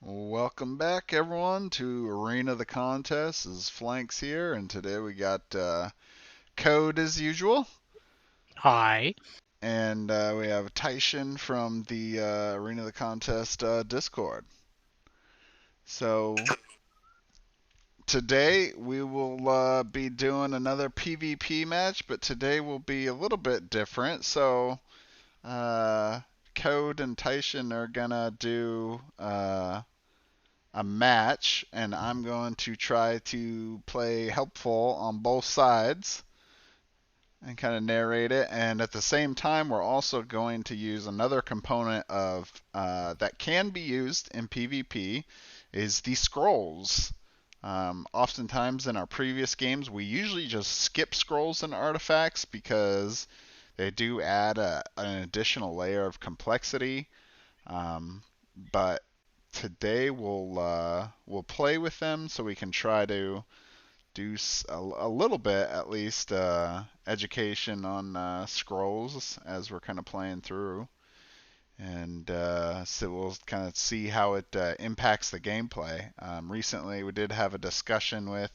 Welcome back, everyone, to Arena the Contest. This is Flanks here, and today we got Code as usual, Hi. and we have Tyshin from the Arena the Contest Discord. So today we will be doing another PvP match, but today will be a little bit different. So uh, Code and Tyshin are gonna do a match, and I'm going to try to play helpful on both sides and kind of narrate it. And at the same time, we're also going to use another component of that can be used in PvP is the scrolls. Oftentimes in our previous games, we usually just skip scrolls and artifacts because they do add an additional layer of complexity. Um, but today we'll play with them so we can try to do a little bit at least education on scrolls as we're kind of playing through, and so we'll kind of see how it impacts the gameplay. Recently, we did have a discussion with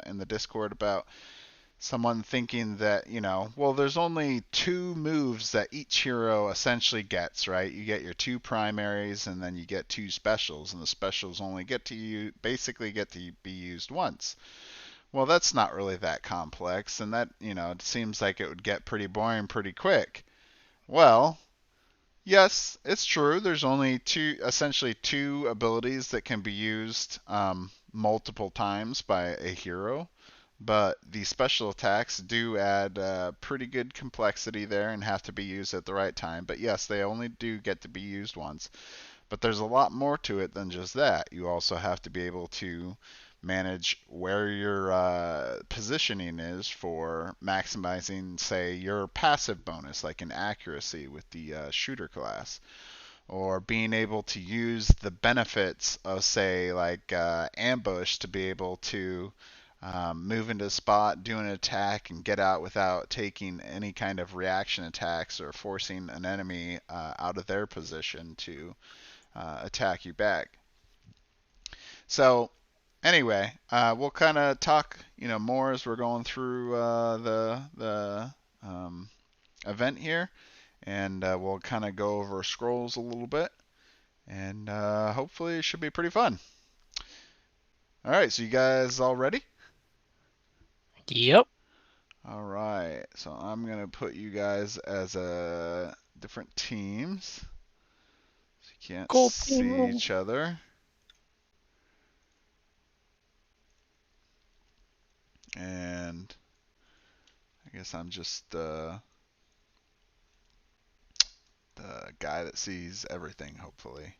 in the Discord about someone thinking that, well, there's only two moves that each hero essentially gets, right? You get your two primaries and then you get two specials, and the specials only basically get to be used once. Well, that's not really that complex, and that, it seems like it would get pretty boring pretty quick. Well, yes, it's true. There's only essentially two abilities that can be used multiple times by a hero, but the special attacks do add pretty good complexity there and have to be used at the right time. But yes, they only do get to be used once. But there's a lot more to it than just that. You also have to be able to manage where your positioning is for maximizing, say, your passive bonus, like an accuracy with the shooter class, or being able to use the benefits of, say, like ambush to be able to move into a spot, do an attack, and get out without taking any kind of reaction attacks or forcing an enemy out of their position to attack you back. So anyway, we'll kind of talk, more as we're going through the event here, and we'll kind of go over scrolls a little bit, and hopefully it should be pretty fun. All right, so you guys all ready? Yep. All right, so I'm gonna put you guys as different teams, so you can't Gold see team. each other, and I guess I'm just the guy that sees everything, hopefully.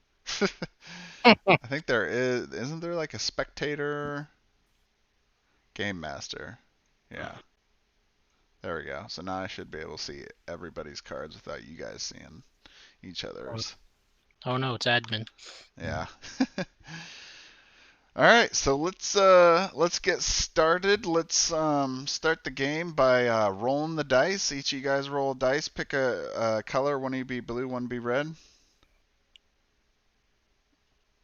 I think isn't there like a spectator game master? Yeah, there we go. So now I should be able to see everybody's cards without you guys seeing each other's. Oh no, it's admin. Yeah. All right, so let's get started. Let's start the game by rolling the dice. Each of you guys roll a dice. Pick a color. One of you be blue, one be red.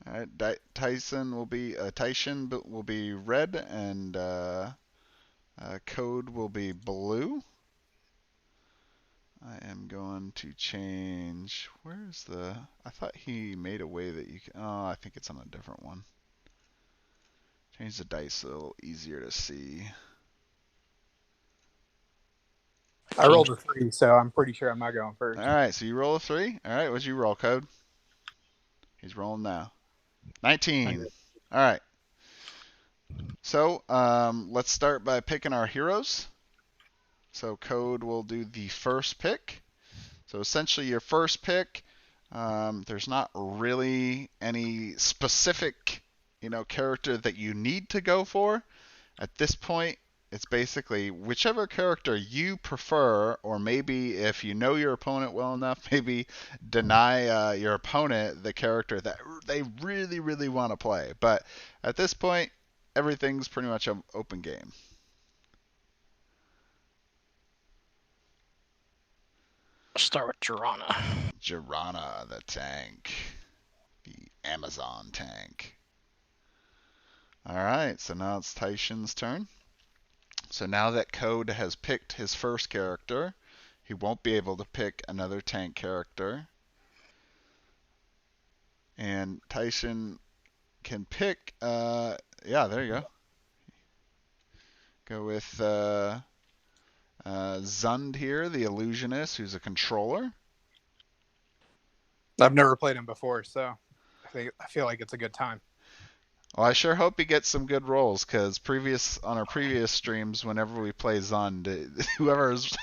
All right, Tyshin will be red, and Code will be blue. I am going to change. Where's the? I thought he made a way that you can. Oh, I think it's on a different one. Change the dice a little easier to see. I rolled a 3, so I'm pretty sure I'm not going All first. right, so you roll a 3. All right, what'd you roll, Code? He's rolling now. 19. All right. So let's start by picking our heroes. So Code will do the first pick. So essentially, your first pick, there's not really any specific, character that you need to go for. At this point, it's basically whichever character you prefer, or maybe if you know your opponent well enough, maybe deny your opponent the character that they really, really want to play. But at this point, everything's pretty much an open game. Start with Jirana. Jirana, the tank. the Amazon tank. Alright, so now it's Tyshin's turn. So now that Code has picked his first character, he won't be able to pick another tank character. And Tyshin can pick, yeah, there you go. Go with Zund here, the illusionist, who's a controller. I've never played him before, so I feel like it's a good time. Well, I sure hope he gets some good rolls, because on our previous streams, whenever we play Zund, whoever's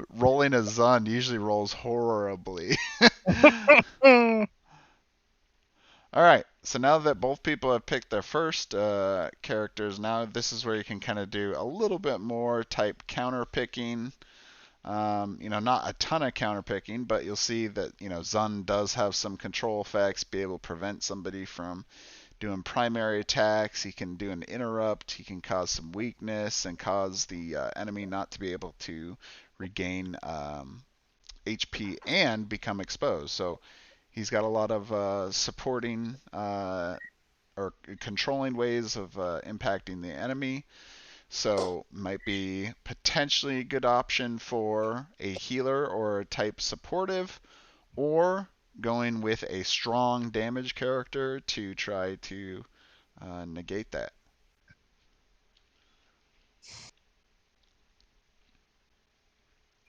rolling a Zund usually rolls horribly. All right, so now that both people have picked their first characters, now this is where you can kind of do a little bit more type counter picking. Not a ton of counter picking, but you'll see that Zund does have some control effects, be able to prevent somebody from doing primary attacks. He can do an interrupt. He can cause some weakness and cause the enemy not to be able to regain HP and become exposed. So he's got a lot of supporting or controlling ways of impacting the enemy. So might be potentially a good option for a healer or a type supportive, or going with a strong damage character to try to negate that.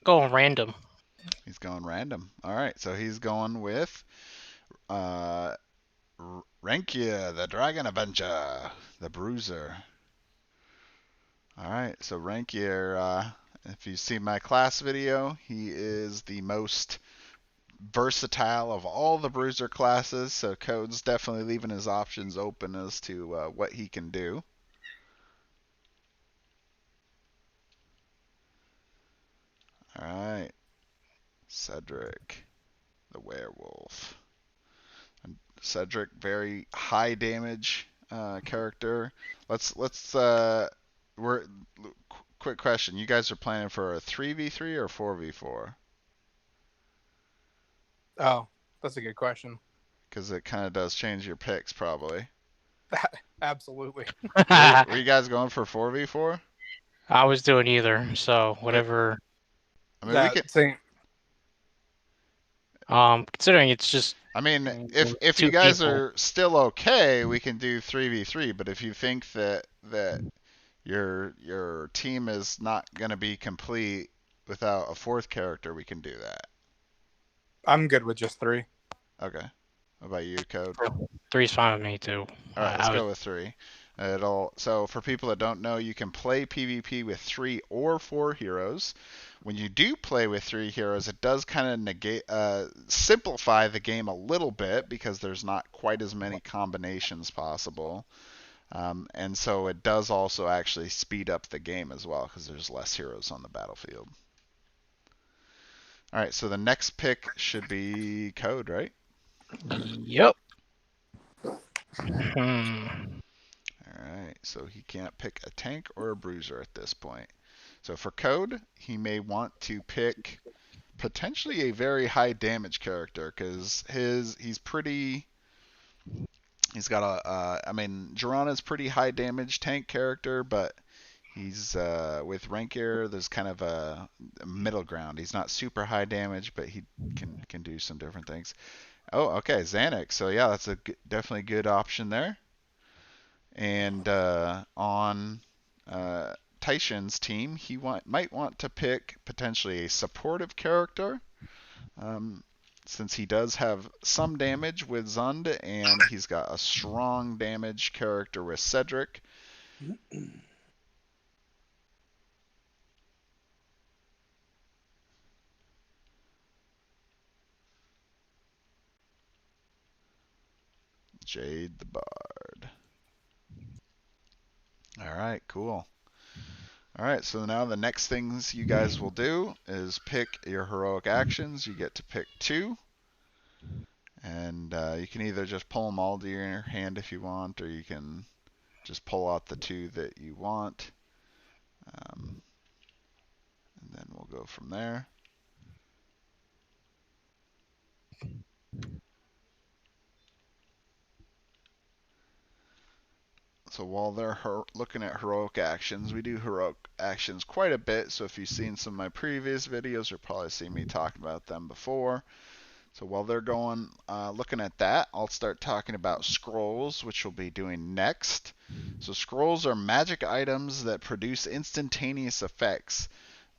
Going random. He's going random. All right, so he's going with uh, Renkia, the Dragon Avenger, the Bruiser. All right, so Renkia, if you see my class video, he is the most versatile of all the Bruiser classes, so Code's definitely leaving his options open as to what he can do. All right, Cedric, the werewolf. And Cedric, very high damage character. We're quick question. You guys are planning for a 3v3 or 4v4? Oh, that's a good question. Because it kind of does change your picks, probably. Absolutely. Were you guys going for 4v4? I was doing either, so whatever. I mean, we can. Same. Considering it's just I mean, if you two guys people. are still okay, we can do 3v3. But if you think that your team is not going to be complete without a fourth character, we can do that. I'm good with just 3. Okay. What about you, Code? 3's fine with me too. All right, let's go with 3. So for people that don't know, you can play PvP with 3 or 4 heroes. When you do play with 3 heroes, it does kind of simplify the game a little bit, because there's not quite as many combinations possible. And so it does also actually speed up the game as well, because there's less heroes on the battlefield. All right, so the next pick should be Code, right? Yep. Hmm. Alright, so he can't pick a tank or a bruiser at this point. So for Code, he may want to pick potentially a very high damage character, because he's got Jirana's pretty high damage tank character, but he's with Rankir, there's kind of a middle ground. He's not super high damage, but he can do some different things. Oh, okay, Xanax. So yeah, that's definitely good option there. And on Tyshin's team, he might want to pick potentially a supportive character, since he does have some damage with Zund, and he's got a strong damage character with Cedric. Jade the Bard. All right, cool. All right, so now the next things you guys will do is pick your heroic actions. You get to pick 2. And you can either just pull them all to your hand if you want, or you can just pull out the 2 that you want. And then we'll go from there. So while they're looking at heroic actions, we do heroic actions quite a bit. So if you've seen some of my previous videos, you'll probably see me talk about them before. So while they're going looking at that, I'll start talking about scrolls, which we'll be doing next. So scrolls are magic items that produce instantaneous effects.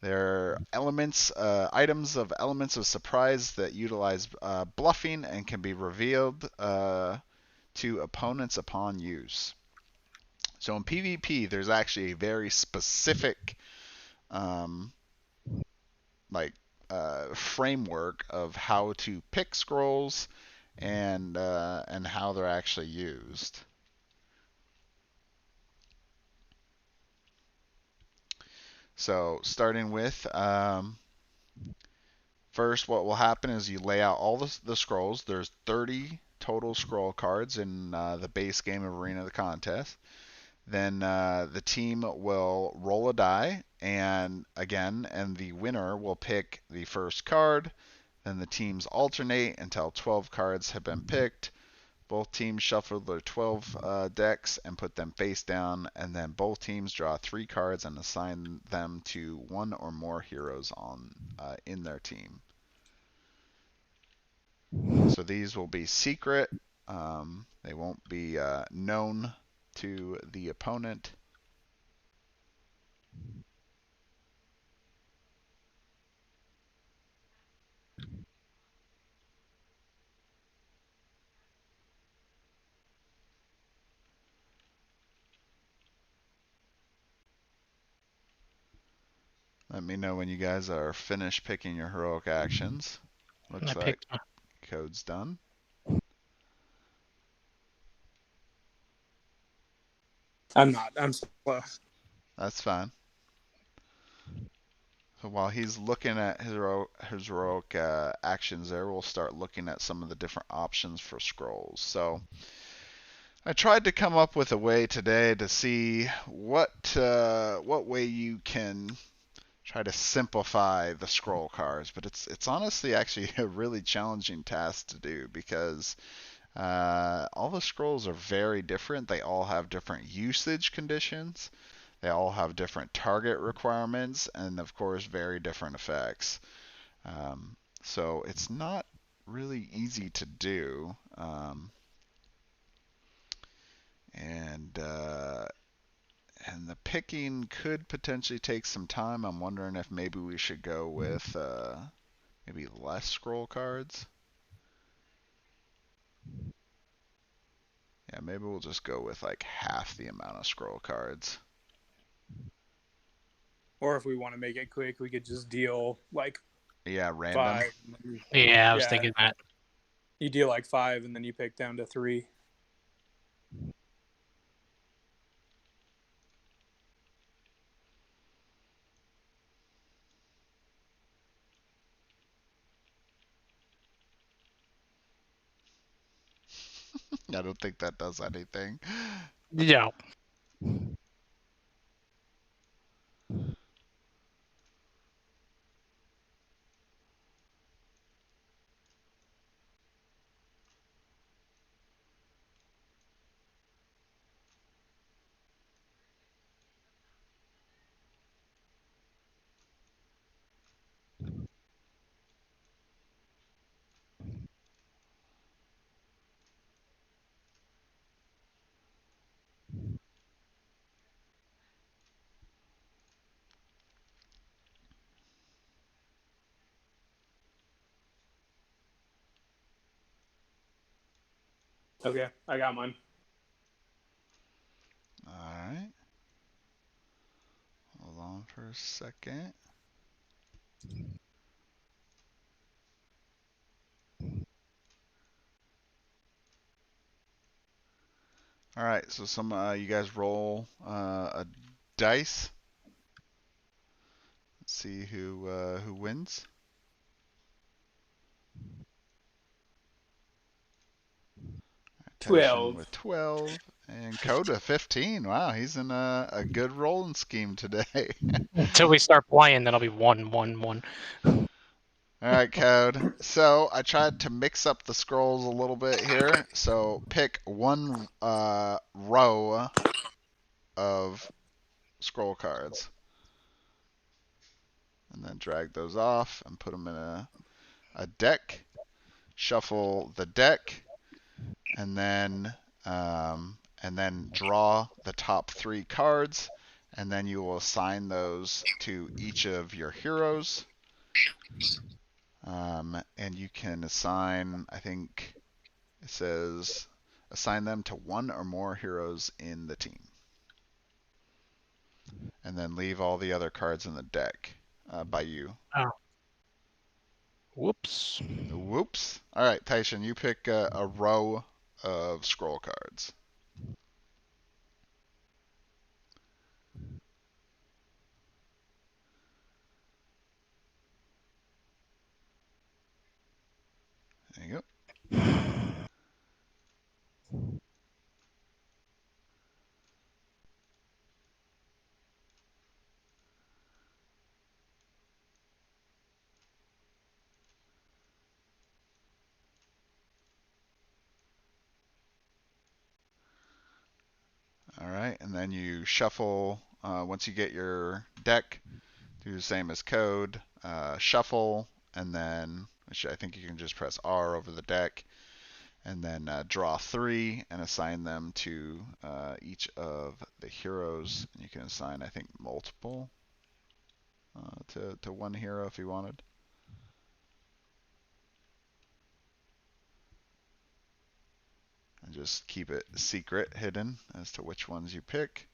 They're items of elements of surprise that utilize bluffing and can be revealed to opponents upon use. So in PvP, there's actually a very specific um, like framework of how to pick scrolls and how they're actually used. So starting with first, what will happen is you lay out all the scrolls. There's 30 total scroll cards in the base game of Arena of the Contest. Then the team will roll a die, and the winner will pick the first card. Then the teams alternate until 12 cards have been picked. Both teams shuffle their 12 decks and put them face down, and then both teams draw 3 cards and assign them to one or more heroes in their team. So these will be secret. They won't be known to the opponent. Let me know when you guys are finished picking your heroic actions. I Looks like picked. code's done. I'm not. I'm slow. That's fine. So while he's looking at his heroic actions there, we'll start looking at some of the different options for scrolls. So I tried to come up with a way today to see what way you can try to simplify the scroll cards, but it's honestly actually a really challenging task to do because all the scrolls are very different. They all have different usage conditions. They all have different target requirements, and of course, very different effects. So it's not really easy to do, and and the picking could potentially take some time. I'm wondering if maybe we should go with maybe less scroll cards. Yeah, maybe we'll just go with like half the amount of scroll cards. Or if we want to make it quick, we could just deal like Yeah, random. 5. Yeah, I was Yeah, thinking that. you deal like 5, and then you pick down to 3. I don't think that does anything. Yeah. Okay, I got mine. All right. Hold on for a second. All right, so some you guys roll a dice. Let's see who wins. Tyshin 12. with 12 and Code with 15. Wow, he's in a good rolling scheme today. Until we start playing, then I'll be 1-1-1. All right, Code. So I tried to mix up the scrolls a little bit here. So pick one row of scroll cards. And then drag those off and put them in a deck. Shuffle the deck, and then draw the top 3 cards, and then you will assign those to each of your heroes. And you can assign, I think it says, assign them to 1 or more heroes in the team. And then leave all the other cards in the deck by you. Oh. Whoops. Whoops. All right, Tyshin, you pick a row of scroll cards. There you go. All right, and then you shuffle. Once you get your deck, do the same as code. Shuffle, and then, which I think you can just press R over the deck, and then draw 3 and assign them to each of the heroes. And you can assign, I think, multiple to one hero if you wanted. And just keep it secret, hidden as to which ones you pick.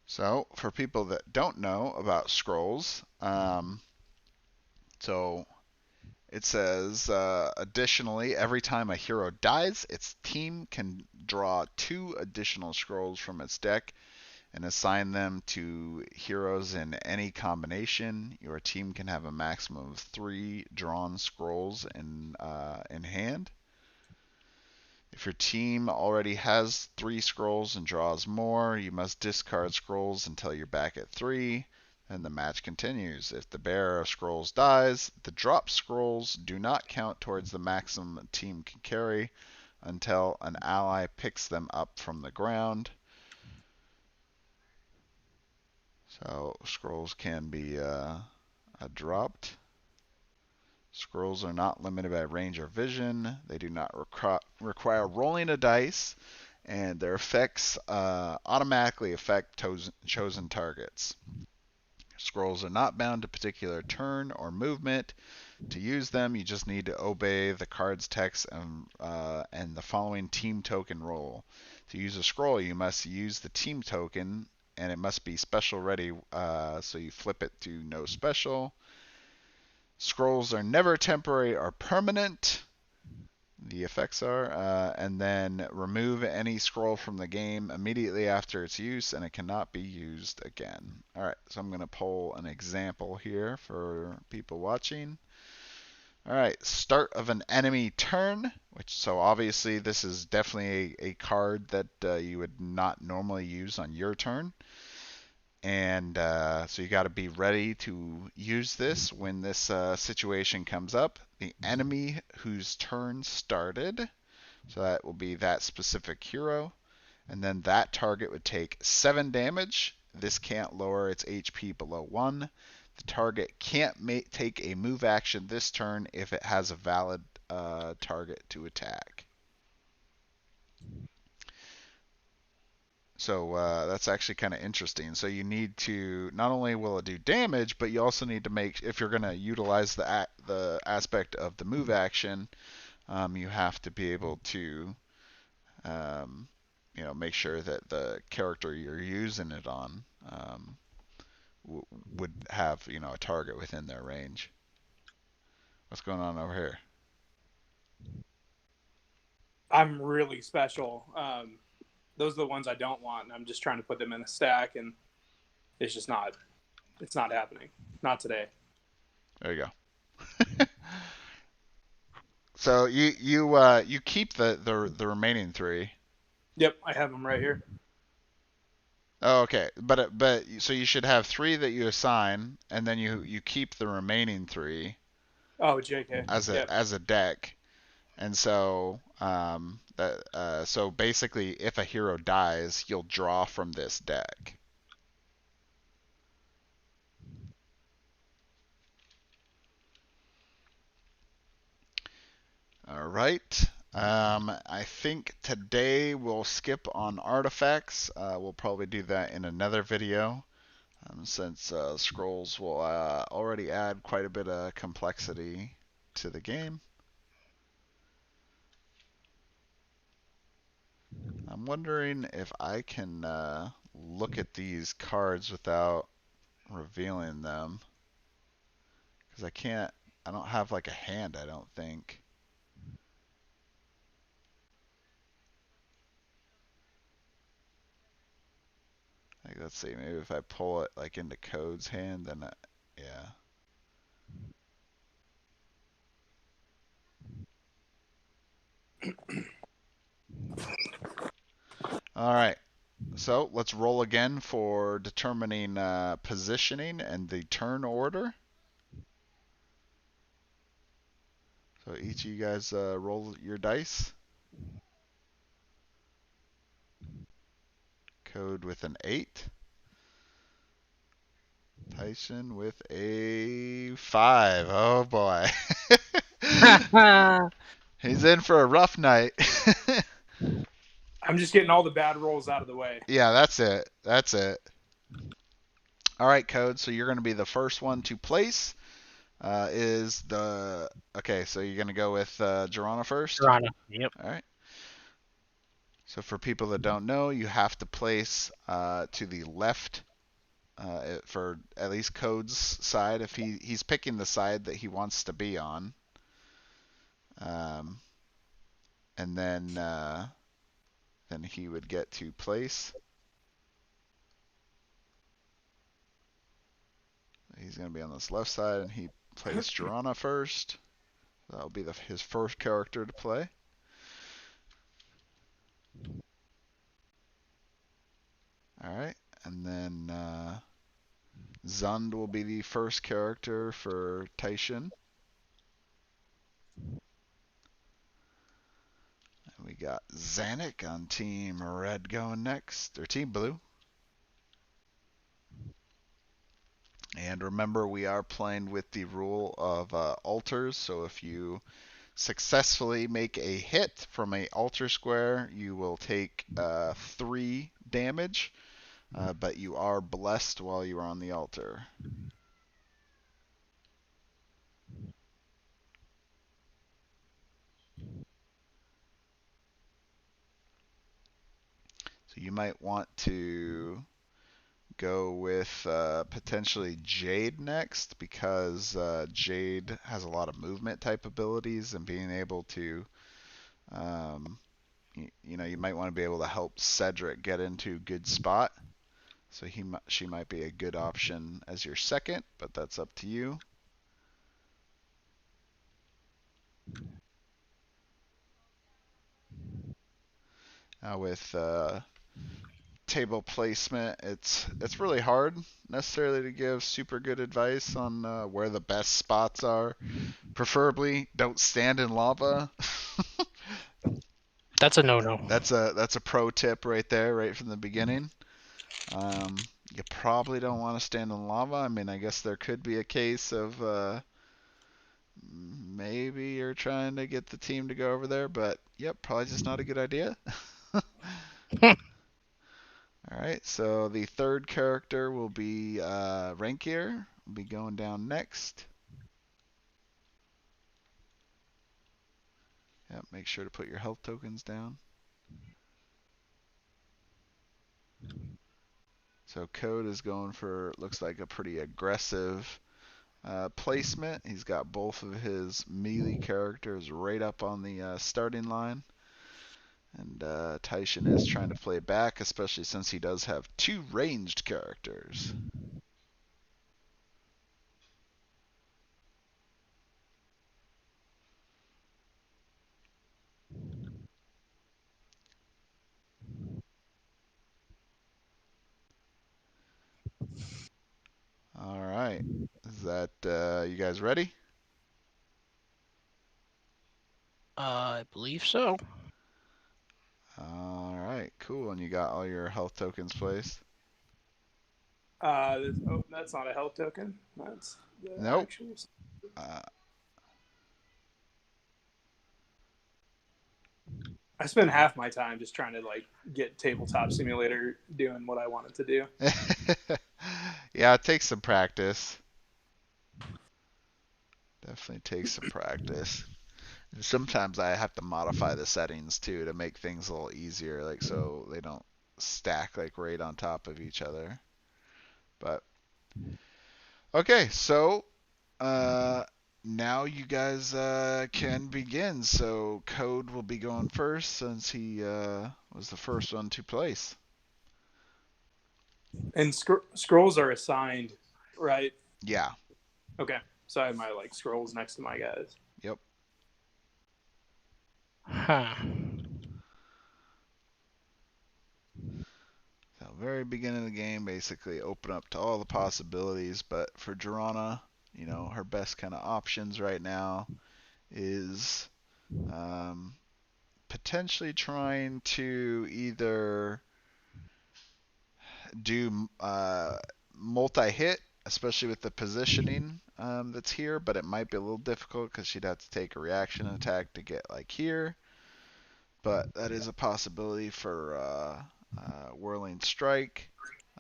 So, for people that don't know about scrolls, so it says, additionally, every time a hero dies, its team can draw 2 additional scrolls from its deck and assign them to heroes in any combination. Your team can have a maximum of 3 drawn scrolls in hand. If your team already has 3 scrolls and draws more, you must discard scrolls until you're back at 3, and the match continues. If the bearer of scrolls dies, the dropped scrolls do not count towards the maximum a team can carry until an ally picks them up from the ground. So scrolls can be dropped. Scrolls are not limited by range or vision. They do not require rolling a dice, and their effects automatically affect chosen targets. Scrolls are not bound to particular turn or movement. To use them, you just need to obey the card's text and the following team token roll. To use a scroll, you must use the team token, and it must be special ready, so you flip it to no special. Scrolls are never temporary or permanent. The effects are, and then remove any scroll from the game immediately after its use, and it cannot be used again. All right, so I'm going to pull an example here for people watching. All right, start of an enemy turn, so obviously this is definitely a card that you would not normally use on your turn. And so you got to be ready to use this when this situation comes up. The enemy whose turn started, so that will be that specific hero, and then that target would take 7 damage. This can't lower its HP below 1. The target can't take a move action this turn if it has a valid target to attack. So that's actually kind of interesting. So you need to, not only will it do damage, but you also need to make, if you're going to utilize the aspect of the move action, you have to be able to, make sure that the character you're using it on would have, a target within their range. What's going on over here? I'm really special. Those are the ones I don't want, and I'm just trying to put them in a stack, and it's just not. It's not happening. Not today. There you go. So you keep the remaining 3. Yep, I have them right here. Oh, okay, but so you should have three that you assign, and then you keep the remaining three Oh, JK. Yep. as a deck. And so so basically, if a hero dies, you'll draw from this deck. All right. I think today we'll skip on artifacts. We'll probably do that in another video, since scrolls will already add quite a bit of complexity to the game. I'm wondering if I can look at these cards without revealing them, because I can't. I don't have like a hand, I don't think. Like, let's see, maybe if I pull it like into Code's hand, then yeah. All right. So let's roll again for determining positioning and the turn order. So each of you guys roll your dice. Code with an 8. Tyson with a 5. Oh boy. He's in for a rough night. I'm just getting all the bad rolls out of the way. Yeah, that's it. That's it. All right, Code. So you're going to be the first one to place. Is the okay? So you're going to go with Girona first. Toronto. Yep. All right. So for people that don't know, you have to place to the left for at least Code's side if he's picking the side that he wants to be on. Um, and then he would get to place. He's going to be on this left side, and he plays Girona first. That'll be his first character to play. All right, and then Zund will be the first character for Tyshin. And we got Zanuck on Team Red going next, or Team Blue. And remember, we are playing with the rule of altars, so if you successfully make a hit from a altar square, you will take 3 damage, but you are blessed while you are on the altar. So you might want to go with potentially Jade next, because Jade has a lot of movement type abilities, and being able to you know, you might want to be able to help Cedric get into a good spot. So she might be a good option as your second, but that's up to you. Now with table placement, it's really hard necessarily to give super good advice on where the best spots are. Preferably, don't stand in lava. That's a no-no. That's a pro tip right there, right from the beginning. You probably don't want to stand in lava. I mean, I guess there could be a case of maybe you're trying to get the team to go over there, but yep, probably just not a good idea. All right, so the third character will be Rankier. Will be going down next. Yep, make sure to put your health tokens down. So Code is going for, looks like, a pretty aggressive placement. He's got both of his melee characters right up on the starting line. And Tyshin is trying to play back, especially since he does have 2 ranged characters. that you guys ready? I believe so. All right, cool. And you got all your health tokens placed? Oh, that's not a health token. That's the Nope. actual. Uh, I spend half my time just trying to like get Tabletop Simulator doing what I want it to do. yeah, it takes some practice. Definitely takes some practice. And sometimes I have to modify the settings too to make things a little easier, like so they don't stack like right on top of each other. But okay, so uh, now you guys can begin. So Code will be going first since he was the first one to place. And scrolls are assigned, right? Yeah. Okay. So I have my like scrolls next to my guys. Yep. Huh. So very beginning of the game, basically open up to all the possibilities. But for Jorana, you know, her best kind of options right now is potentially trying to either do multi-hit, especially with the positioning that's here, but it might be a little difficult because she'd have to take a reaction attack to get like here. But that is a possibility for Whirling Strike.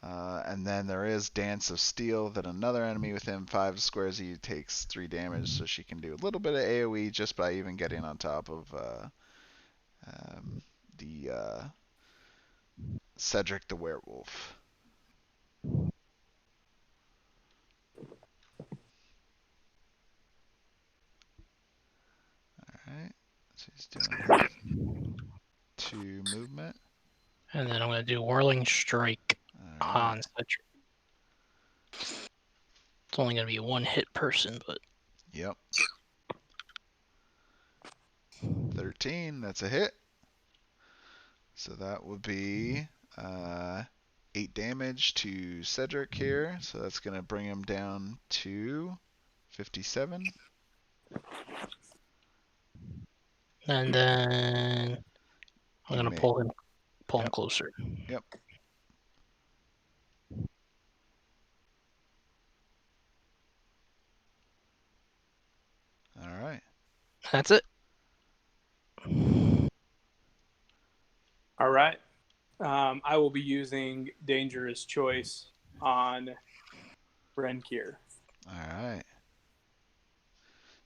And then there is Dance of Steel that another enemy within 5 squares of you takes 3 damage, so she can do a little bit of AoE just by even getting on top of the Cedric the Werewolf. Alright, so he's doing his 2 movement. And then I'm going to do Whirling Strike Alright, on Cedric. It's only going to be a one-hit person, but yep. 13, that's a hit. So that would be 8 damage to Cedric here. So that's going to bring him down to 57. and then I'm You going to may. pull him Yep. closer. Yep. All right. That's it. All right. I will be using Dangerous Choice on Renkir. All right.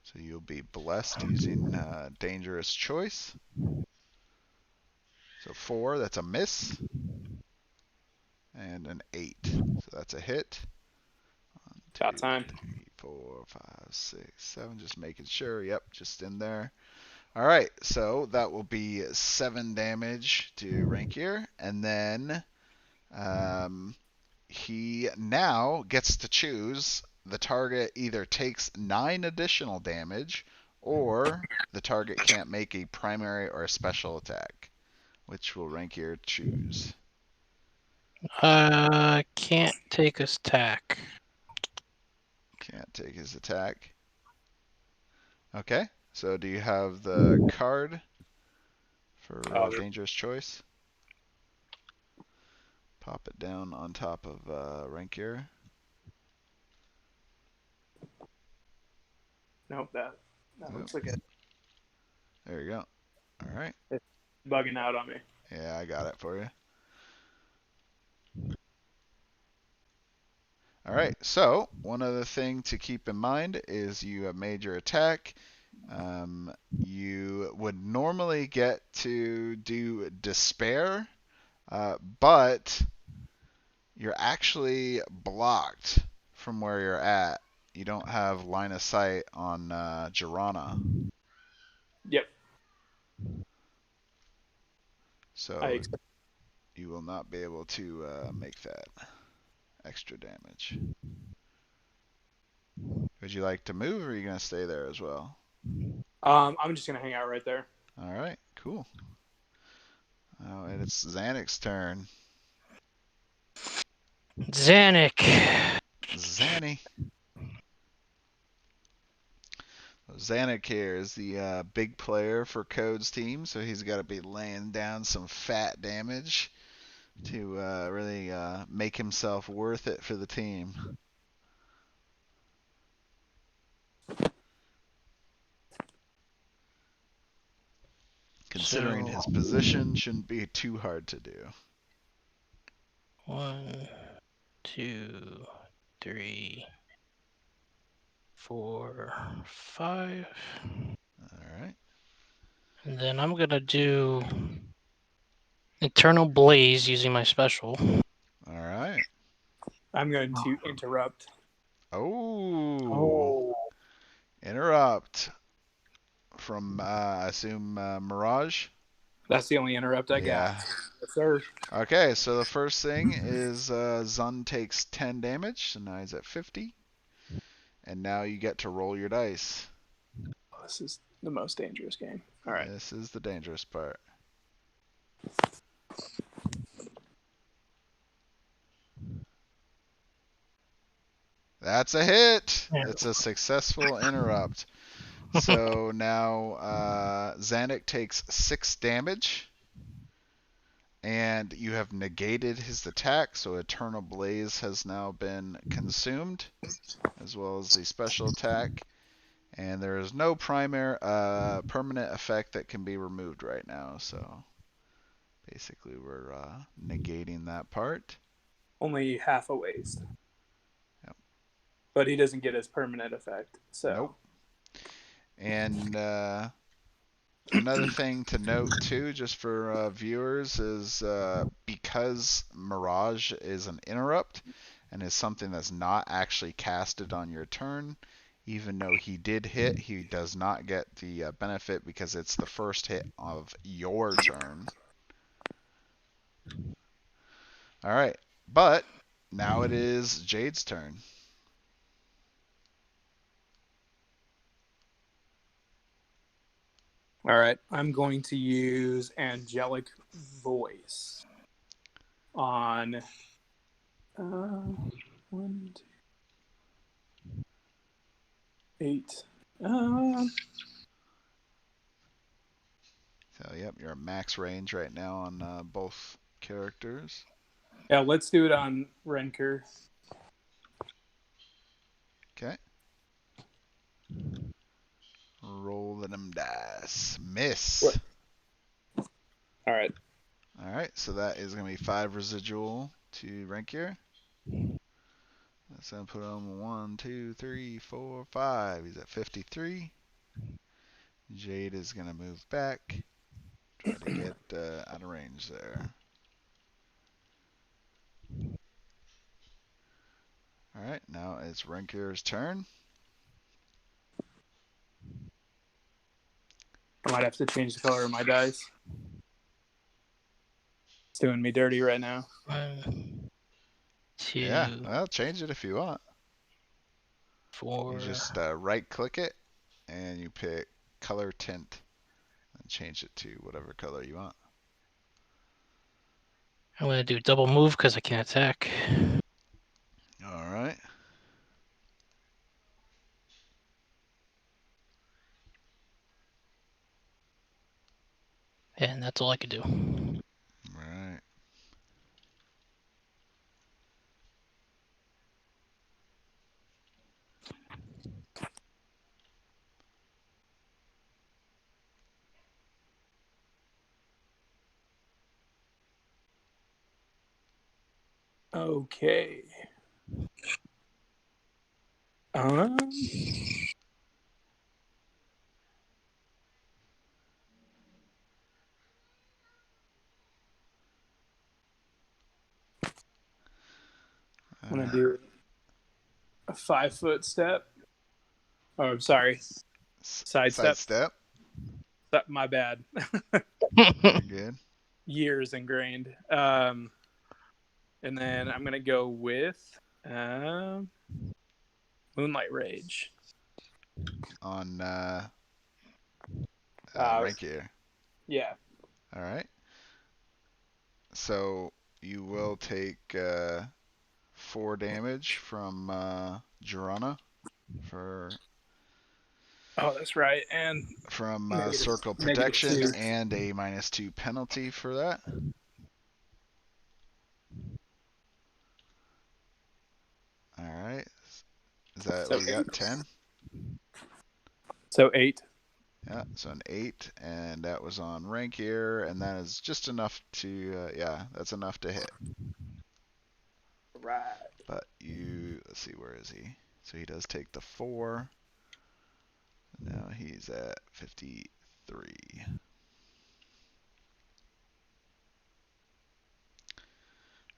So you'll be blessed using Dangerous Choice. So 4, that's a miss. And an 8. So that's a hit. 1, 2, About time. 3, 4, 5, 6, 7. Just making sure. Yep, just in there. All right, so that will be 7 damage to Rankir, and then he now gets to choose. The target either takes 9 additional damage, or the target can't make a primary or a special attack. Which will Rankir choose? Can't take his attack. Can't take his attack. Okay, so do you have the card for Dangerous Choice? Pop it down on top of Rankir. Nope, that Nope. looks like it. There you go. All right. It's bugging out on me. Yeah, I got it for you. All right, so one other thing to keep in mind is you have made your attack. You would normally get to do Despair, but you're actually blocked from where you're at. You don't have line of sight on Jorana. Yep. So you will not be able to make that extra damage. Would you like to move, or are you going to stay there as well? I'm just gonna hang out right there. All right, cool. Oh, and it's Xanic's turn. Xanic. Zanny. Zanuck here is the big player for Code's team, so he's got to be laying down some fat damage to really make himself worth it for the team. Considering his position, shouldn't be too hard to do. 1, 2, 3, 4, 5. Alright. And then I'm gonna do Eternal Blaze using my special. Alright. I'm going to interrupt. Oh. Interrupt from, I assume, Mirage? That's the only interrupt I got. Yes, sir. Okay, so the first thing is Zun takes 10 damage, so now he's at 50. And now you get to roll your dice. Oh, this is the most dangerous game. All right. This is the dangerous part. That's a hit! Yeah. It's a successful interrupt. So now Zanuck takes 6 damage. And you have negated his attack, so Eternal Blaze has now been consumed, as well as the special attack. And there is no permanent effect that can be removed right now, so basically we're negating that part. Only half a waste. Yep. But he doesn't get his permanent effect. So. Nope. And another thing to note too, just for viewers, is because Mirage is an interrupt and is something that's not actually casted on your turn, even though he did hit, he does not get the benefit because it's the first hit of your turn. Alright, but now it is Jade's turn. All right, I'm going to use Angelic Voice on 1, 2, 8. So, yep, you're at max range right now on both characters. Yeah, let's do it on Renker. Okay. Rolling them dice. Miss. What? All right. Alright, so that is going to be 5 residual to Renkier. That's going to put him 1, 2, 3, 4, 5. He's at 53. Jade is going to move back. Try to get out of range there. Alright, now it's Renkier's turn. I might have to change the color of my dice. It's doing me dirty right now. 1, 2, Yeah, well, change it if you want. 4. You just right click it and you pick color tint and change it to whatever color you want. I'm gonna do double move because I can't attack. Alright. And that's all I could do. Right. Okay. I'm going to do a 5-foot step. Oh, I'm sorry. Sidestep. Sidestep. My bad. You're good. Years ingrained. And then I'm going to go with Moonlight Rage. On Renkier. Yeah. Alright. So you will take 4 damage from Girana for Oh, that's right. And from negative- circle negative protection 2. and a -2 penalty for that. All right. Is that So what you got? 10? So 8. Yeah, so an 8, and that was on rank here, and that is just enough to, yeah, that's enough to hit. Right. But let's see, where is he? So he does take the 4. Now he's at 53.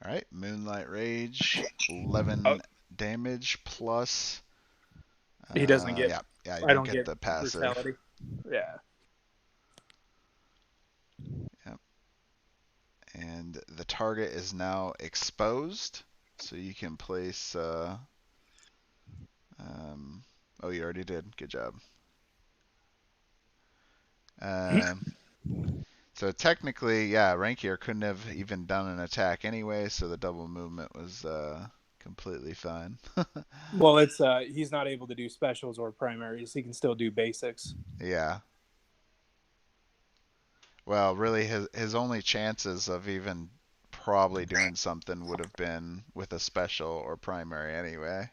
All right, Moonlight Rage, 11 damage plus. He doesn't get. Yeah, you I don't don't get get the passive. brutality. Yeah. Yep. And the target is now exposed, so you can place. Oh, you already did. Good job. So technically, yeah, Rankier couldn't have even done an attack anyway, so the double movement was completely fine. Well, it's he's not able to do specials or primaries. He can still do basics. Yeah. Well, really, his only chances of even probably doing something would have been with a special or primary anyway.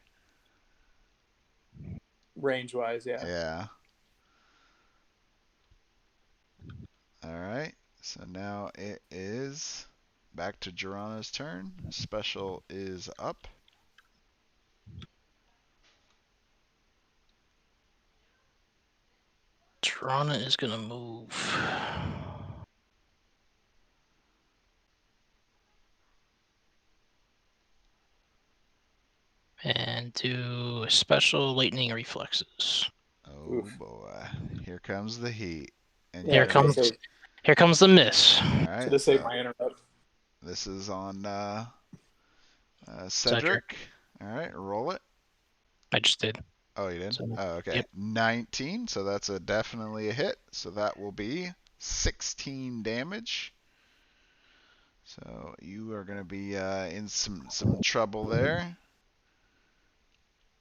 Range wise, yeah. Yeah. All right. So now it is back to Girana's turn. Special is up. Toronto is gonna move. And do special lightning reflexes. Oh Oof. boy. Here comes the heat. And Yeah, you're gonna be. Here comes the miss. All Should right. have saved So my interrupt. this is on Cedric. Cedric. All right. Roll it. I just did. Oh, you did? So, Oh, okay. yep. 19, so that's definitely a hit. So that will be 16 damage. So you are going to be in some trouble there.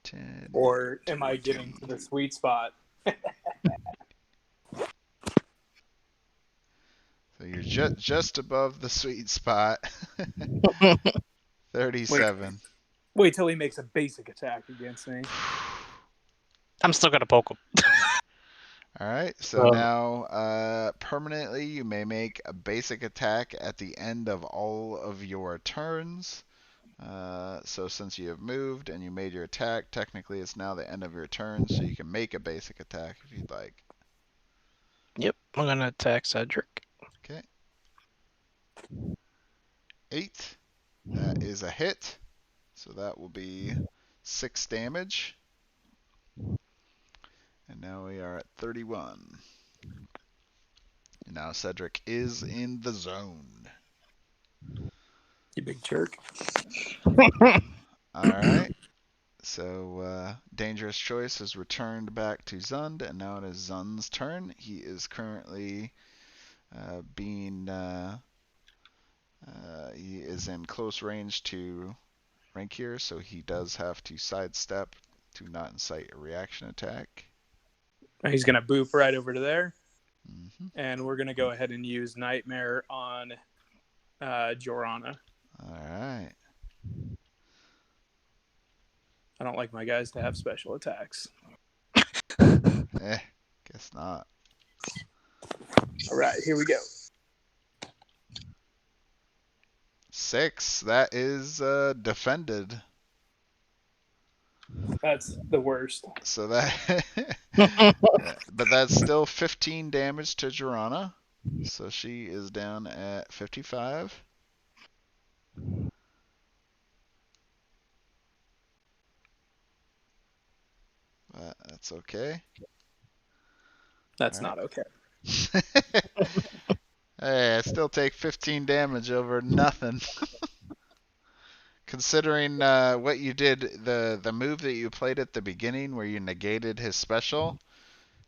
10, Or am 20. I getting to the sweet spot? So you're just above the sweet spot. 37. Wait till he makes a basic attack against me. I'm still gonna poke him. All right, so now permanently you may make a basic attack at the end of all of your turns. So since you have moved and you made your attack, technically it's now the end of your turn, so you can make a basic attack if you'd like. Yep, I'm gonna attack Cedric. Okay. 8. That is a hit. So that will be 6 damage. And now we are at 31. And now Cedric is in the zone. You big jerk. Alright. So Dangerous Choice has returned back to Zund, and now it is Zund's turn. He is currently he is in close range to Rankier, so he does have to sidestep to not incite a reaction attack. He's gonna boop right over to there, Mm-hmm. and we're gonna go ahead and use Nightmare on Jorana. Alright. I don't like my guys to have special attacks. Guess not. All right, here we go. 6. That is defended. That's the worst. So that, but that's still 15 damage to Jorana. So she is down at 55. But that's okay. That's All right. not okay. Hey, I still take 15 damage over nothing. Considering what you did, the move that you played at the beginning where you negated his special,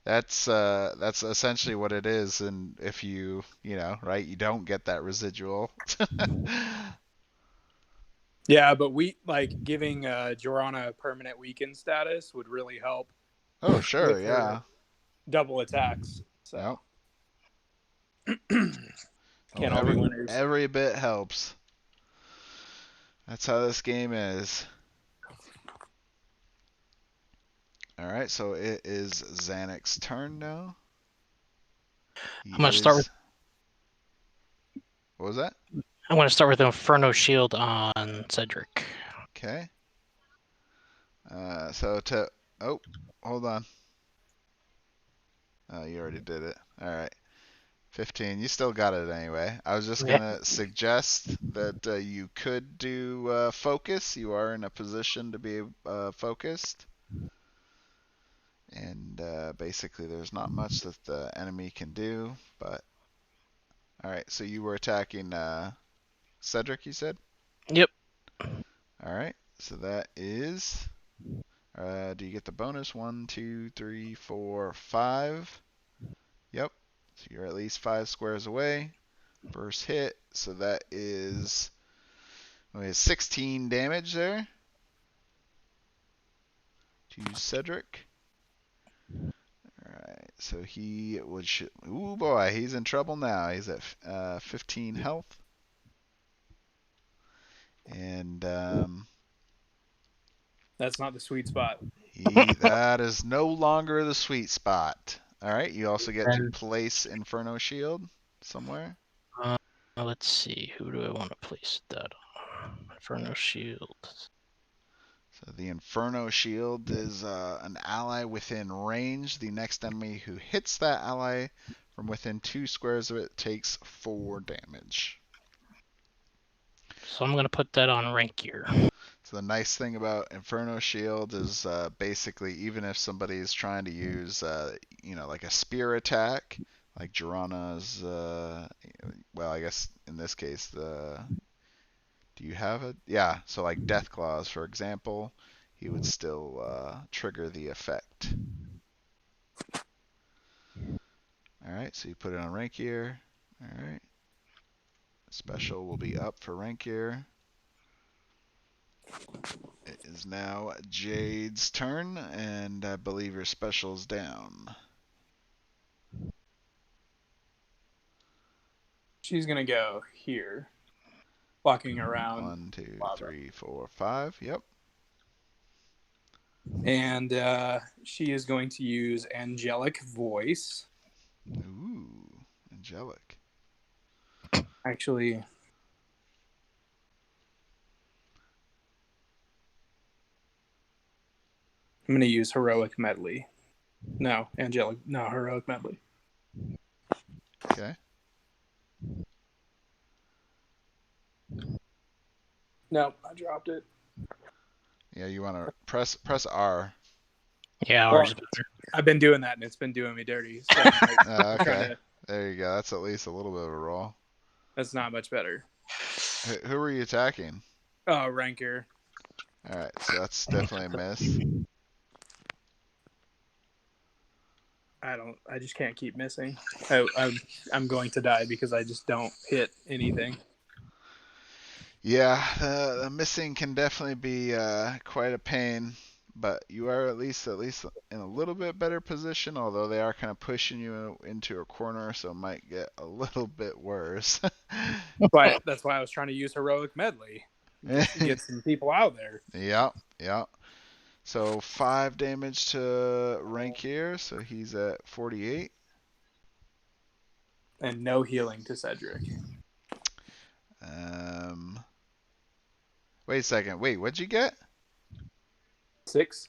that's essentially what it is. And if you right, you don't get that residual. Yeah, but we giving Jorana a permanent weaken status would really help. Oh, sure, with yeah. double attacks. So Yep. can't Oh, all be winners. every bit helps. That's how this game is. All right, so it is Xanix's turn now. I'm gonna start with. What was that? I'm gonna start with Inferno Shield on Cedric. Okay. Oh, hold on. Oh, you already did it. All right. 15. You still got it anyway. I was just Yeah. gonna suggest that you could do focus. You are in a position to be focused. And basically there's not much that the enemy can do, but alright, so you were attacking Cedric, you said? Yep. Alright, so that is do you get the bonus? 1, 2, 3, 4, 5. Yep. So you're at least 5 squares away. First hit, so that is 16 damage there to Cedric. Alright, so he would ooh boy, he's in trouble now. He's at 15 health. And That's not the sweet spot. that is no longer the sweet spot. Alright, you also get to And place Inferno Shield somewhere. let's see, who do I want to place that on? Inferno Shield. So the Inferno Shield is an ally within range. The next enemy who hits that ally from within 2 squares of it takes 4 damage. So I'm gonna put that on rank gear. So the nice thing about Inferno Shield is basically even if somebody is trying to use, like a spear attack, like Jirana's, well, I guess in this case, do you have it? Yeah, so like Death Claws, for example, he would still trigger the effect. Alright, so you put it on rank gear. Alright. Special will be up for rank gear. It is now Jade's turn, and I believe your special's down. She's gonna go here, walking around. 1, 2, lava. 3, 4, 5. Yep. And she is going to use Angelic Voice. Ooh, angelic. Actually, I'm going to use Heroic Medley. No, Heroic Medley. Okay. No, I dropped it. Yeah, you want to press R. Yeah, Well, ours is better. I've been doing that, and it's been doing me dirty. So I'm trying Okay. to, There you go. That's at least a little bit of a roll. that's not much better. Who were you attacking? Oh, Ranker. Alright, so that's definitely a miss. I just can't keep missing. I'm going to die because I just don't hit anything. Yeah, the missing can definitely be quite a pain, but you are at least in a little bit better position, although they are kind of pushing you into a corner, so it might get a little bit worse. But that's why I was trying to use Heroic Medley. Just get some people out there. Yeah, yeah. So 5 damage to rank here, so he's at 48. And no healing to Cedric. Wait a second. Wait, what'd you get? 6.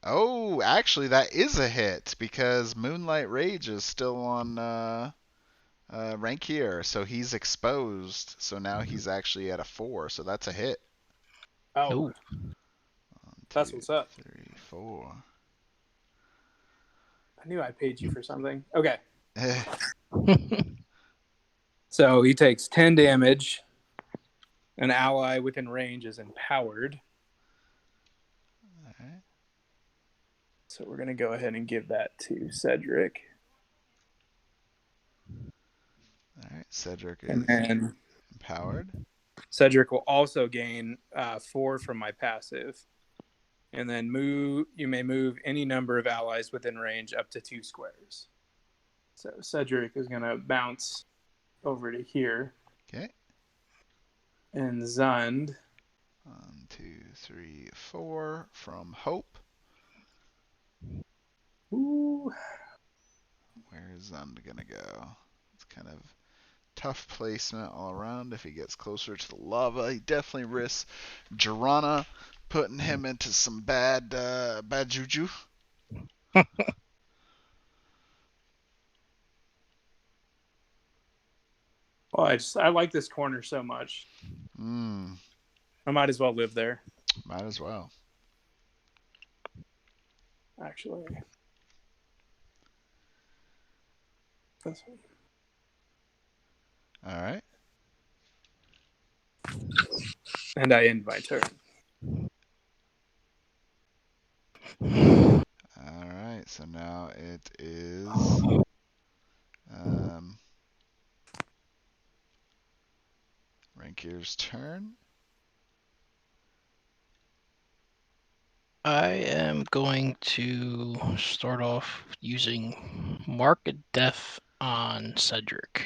Oh, actually, that is a hit because Moonlight Rage is still on rank here, so he's exposed. So now he's actually at a 4, so that's a hit. Oh, Ooh. 1, 2, that's what's up. 3, 4. I knew I paid you for something. Okay. So he takes 10 damage. An ally within range is empowered. Alright. So we're going to go ahead and give that to Cedric. Alright, Cedric is And then empowered. Cedric will also gain 4 from my passive And then you may move any number of allies within range up to 2 squares. So Cedric is going to bounce over to here. Okay. And Zund. 1, 2, 3, 4 from Hope. Ooh. Where is Zund gonna go? It's kind of tough placement all around. If he gets closer to the lava, he definitely risks Jirana putting him into some bad juju. Well, I like this corner so much. I might as well live there. Might as well. Actually. This one. All right. And I end my turn. All right. So now it is Rankier's turn. I am going to start off using Mark of Death on Cedric.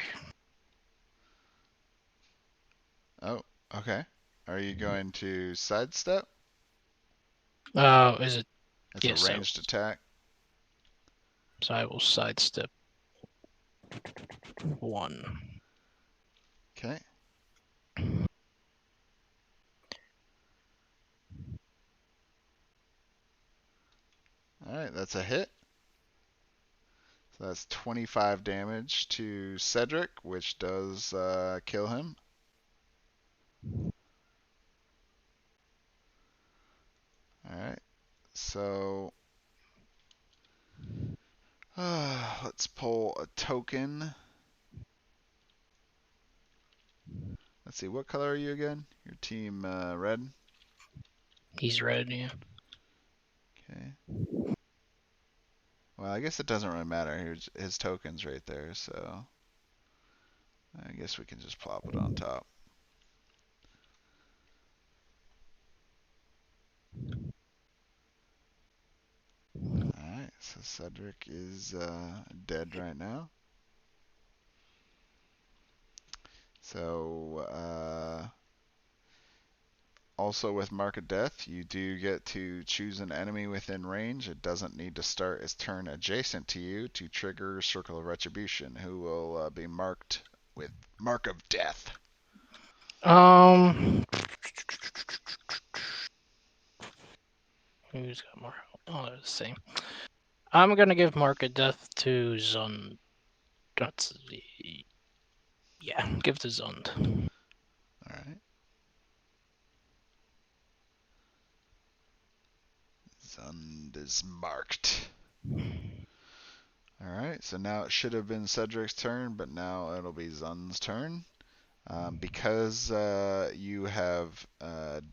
Oh, okay. Are you going to sidestep? Is it? It's Yes, a ranged attack. So I will sidestep 1. Okay. All right, that's a hit. So that's 25 damage to Cedric, which does kill him. All right. So let's pull a token. Let's see, what color are you again? Your team red? He's red, yeah. Okay. Well, I guess it doesn't really matter. Here's his token's right there, so I guess we can just plop it on top. Alright, so Cedric is dead right now. So, also with Mark of Death, you do get to choose an enemy within range. It doesn't need to start its turn adjacent to you to trigger Circle of Retribution, who will be marked with Mark of Death. Who's got more? Oh, they're the same. I'm gonna give Mark of Death to Zund. Yeah, give to Zund. Alright. Zund is marked. Alright, so now it should have been Cedric's turn, but now it'll be Zund's turn. Because you have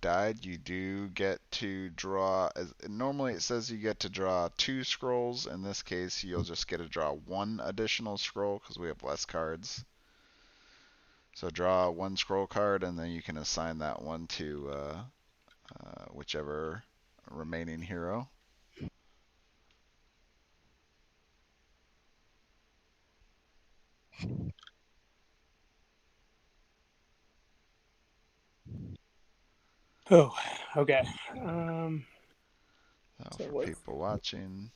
died, you do get to draw. Normally it says you get to draw 2 scrolls. In this case, you'll just get to draw 1 additional scroll because we have less cards. So draw 1 scroll card, and then you can assign that one to whichever remaining hero. Oh, okay. So for people watching,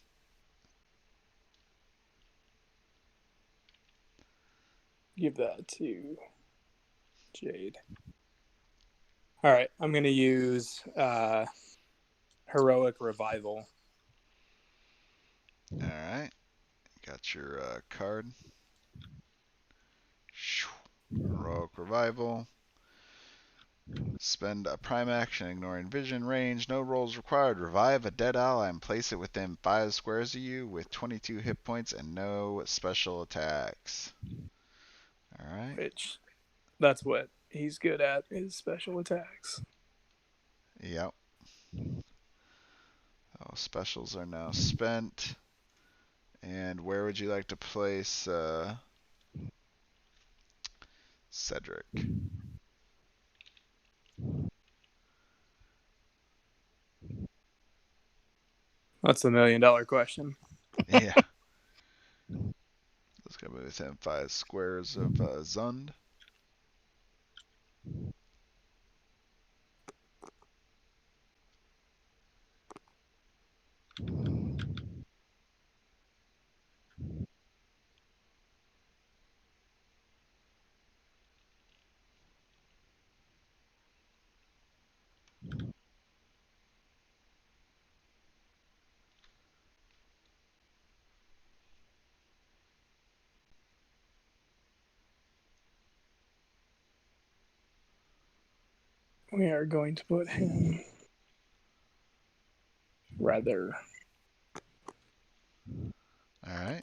give that to Jade. All right, I'm going to use Heroic Revival. alright, got your card. Heroic Revival. Spend a prime action ignoring vision range. No rolls required. Revive a dead ally and place it within 5 squares of you with 22 hit points and no special attacks. Alright. Which, that's what he's good at, is special attacks. Yep. Oh, specials are now spent. And where would you like to place Cedric? That's the $1 million question. Yeah. Let's go within 5 squares of Zund. We are going to put him rather. All right.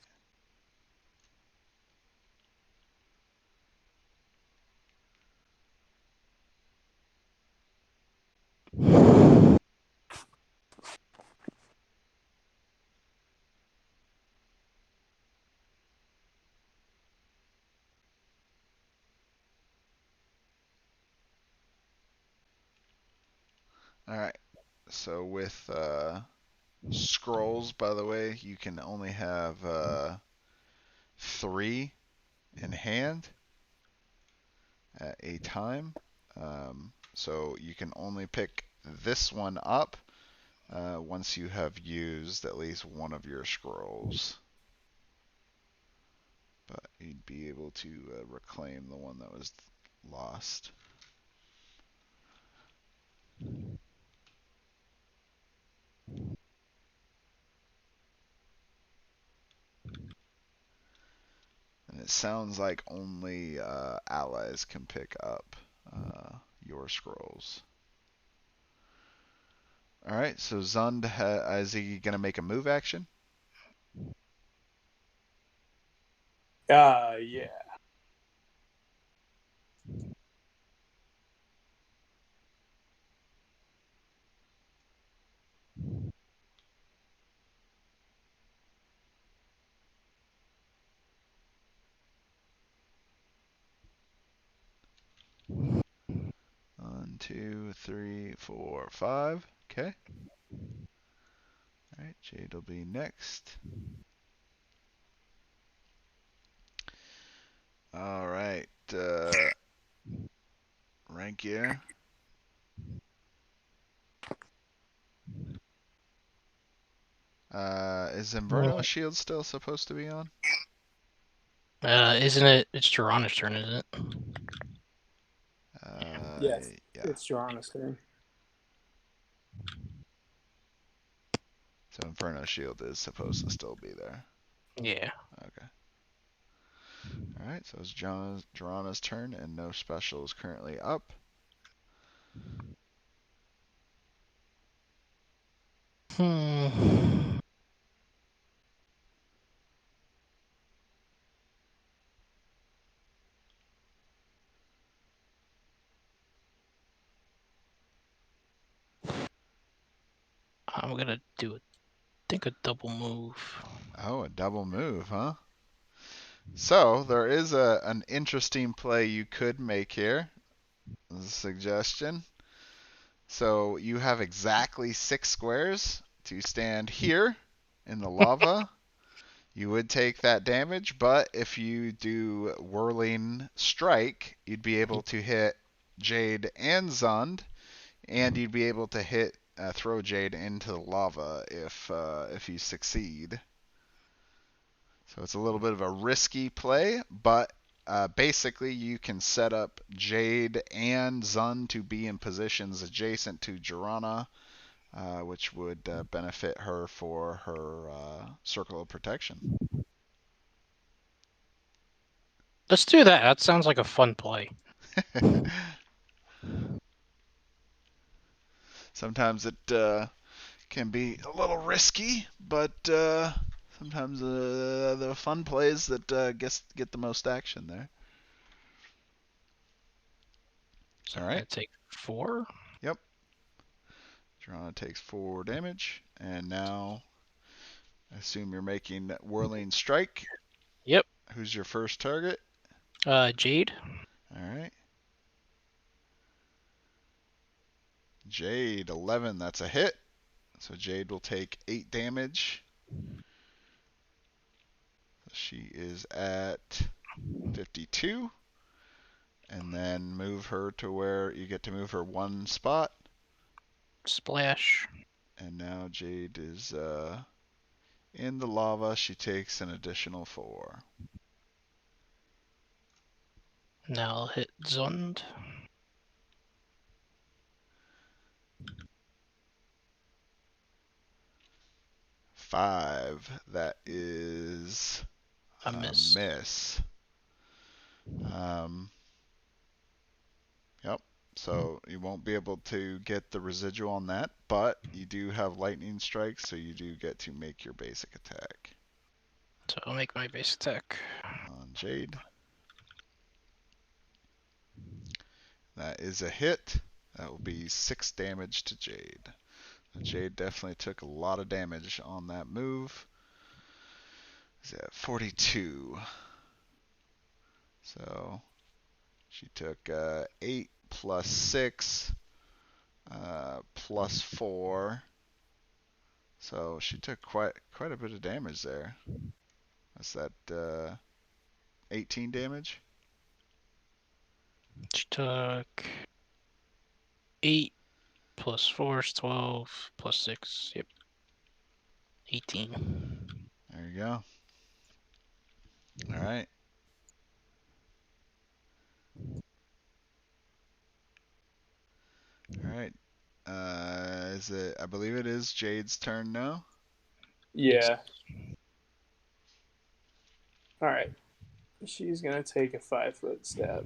All right. So with scrolls, by the way, you can only have 3 in hand at a time. So you can only pick this one up once you have used at least one of your scrolls. But you'd be able to reclaim the one that was lost. And it sounds like only allies can pick up your scrolls. All right, so Zund, is he going to make a move action? Yeah. One, two, three, four, five. Okay. All right, Jade will be next. All right, rank gear. Is Inverno Shield still supposed to be on? Isn't it? It's Geron's turn, isn't it? Yes. Yeah. It's Joanna's turn. So Inferno Shield is supposed to still be there. Yeah. Okay. All right, so it's Jorana's turn, and no special is currently up. Hmm. I'm gonna do a double move. Oh, a double move, huh? So there is an interesting play you could make here. As a suggestion. So you have exactly 6 squares to stand here in the lava. You would take that damage, but if you do Whirling Strike, you'd be able to hit Jade and Zund, and you'd be able to hit throw Jade into the lava if you succeed. So it's a little bit of a risky play, but basically you can set up Jade and Zun to be in positions adjacent to Jirana, which would benefit her for her circle of protection. Let's do that. That sounds like a fun play. Sometimes it can be a little risky, but sometimes the fun plays that get the most action there. So All I'm right. gonna take 4. Yep. Jirana takes 4 damage, and now I assume you're making Whirling Strike. Yep. Who's your first target? Jade. All right. Jade, 11. That's a hit. So Jade will take 8 damage. She is at 52. And then move her to where you get to move her 1 spot. Splash. And now Jade is in the lava. She takes an additional 4. Now I'll hit Zund. 5. That is A miss. miss. Yep. So you won't be able to get the residual on that, but you do have lightning strikes, so you do get to make your basic attack. So I'll make my base attack. On Jade. That is a hit. That will be 6 damage to Jade. Jade definitely took a lot of damage on that move. Is at 42. So she took 8 plus 6 plus 4. So she took quite a bit of damage there. That's that 18 damage. She took 8 plus 4 is 12 plus 6. Yep. 18. There you go. All right. All right. Is it? I believe it is Jade's turn now. Yeah. All right. She's gonna take a 5-foot step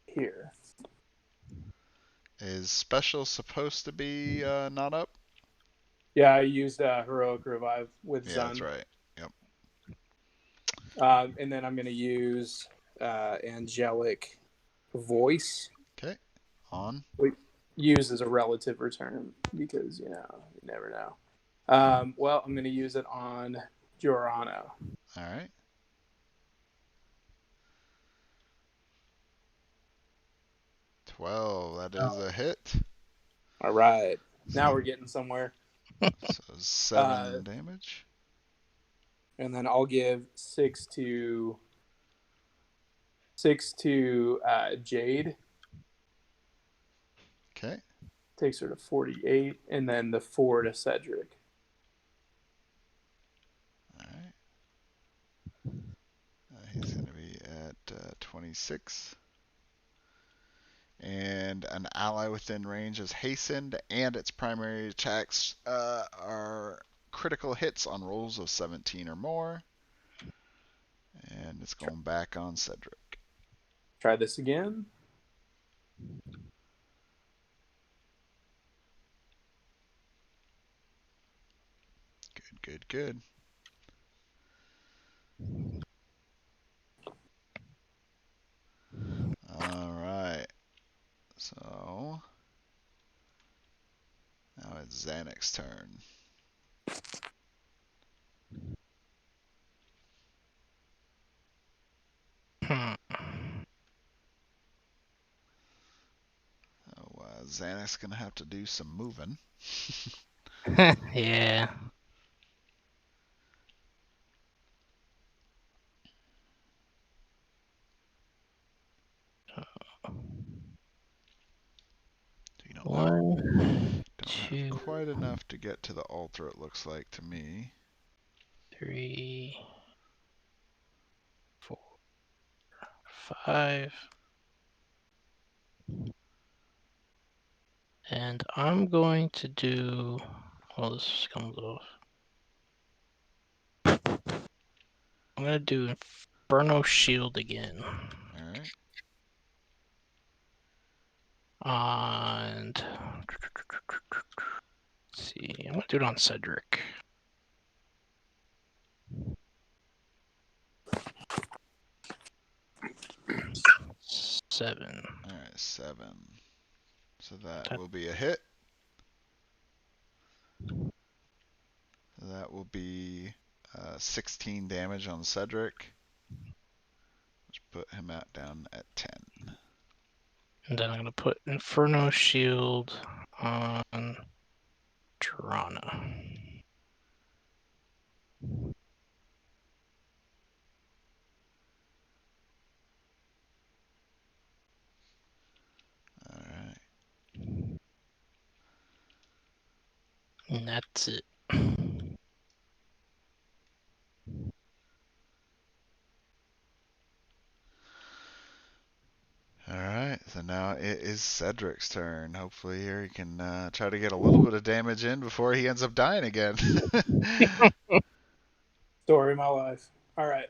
here. Is special supposed to be not up? Yeah, I used heroic revive with Yeah, that's Zund. right. Yep. And then I'm gonna use angelic voice. Okay. On. Use as a relative return because you never know. Well, I'm gonna use it on Giorano. All right. That is a hit. All right, now we're getting somewhere. So 7 damage. And then I'll give 6 to Jade. Okay. Takes her to 48, and then the 4 to Cedric. All right. He's going to be at 26. And an ally within range is hastened, and its primary attacks are critical hits on rolls of 17 or more. And it's going back on Cedric. Try this again. Good. All right. So now it's Xanix's turn. So Xanax's gonna have to do some moving. Yeah. One, Don't two, have quite enough to get to the altar, it looks like to me. 3, 4, 5. And I'm going to do. Well, this comes off. I'm going to do Inferno Shield again. Alright. And. Let's see. I'm going to do it on Cedric. Seven. Alright, 7. So that will be a hit. That will be 16 damage on Cedric. Let's put him down at 10. And then I'm gonna put Inferno Shield on Drana. Alright. And that's it. Alright, so now it is Cedric's turn. Hopefully here he can try to get a little bit of damage in before he ends up dying again. Story of my life. All right.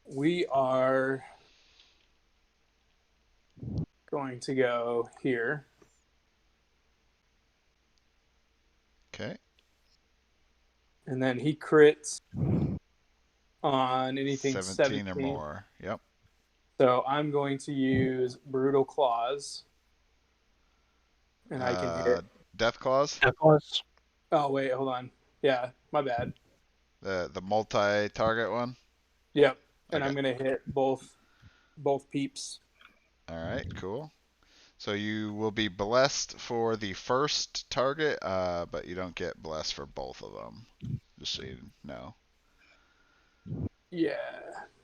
We are going to go here. Okay. And then he crits on anything 17 17 or more. Yep. So I'm going to use Brutal Claws. And I can hit. Death Claws? That was Oh, wait, hold on. Yeah, my bad. The multi-target one? Yep. And Okay. I'm going to hit both peeps. Alright, cool. So you will be blessed for the first target, but you don't get blessed for both of them. Just so you know. Yeah.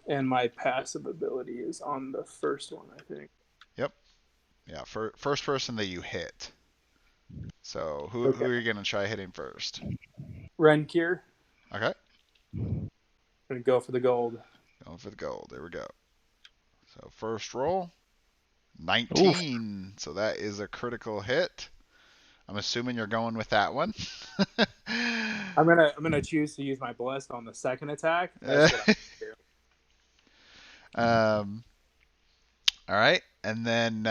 And my passive ability is on the first one, I think. Yep. Yeah, first person that you hit. So who Okay. are you going to try hitting first? Renkier. Okay. I'm going to go for the gold. Going for the gold. There we go. So first roll, oof. 19. So that is a critical hit. I'm assuming you're going with that one. I'm gonna choose to use my blessed on the second attack. That's what I'm gonna do. um, all right, and then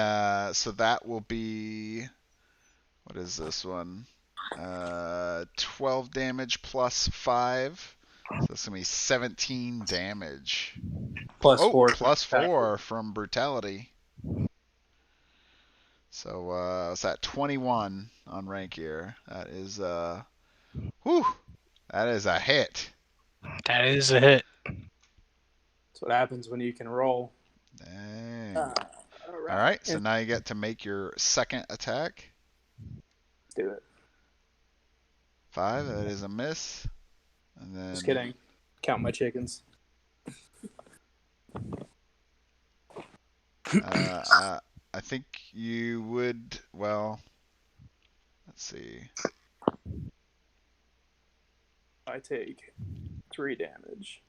so that will be, what is this one? 12 damage plus 5. So that's gonna be 17 damage. Plus Oh, 4 from plus attack. 4 from brutality. So it's at 21 on rank here. That is whew, that is a hit. That is a hit. That's what happens when you can roll. Dang. All All right, so and now you get to make your second attack. do it. 5, that is a miss. And then Just kidding. Count my chickens. I think you would, well, let's see. I take 3 damage.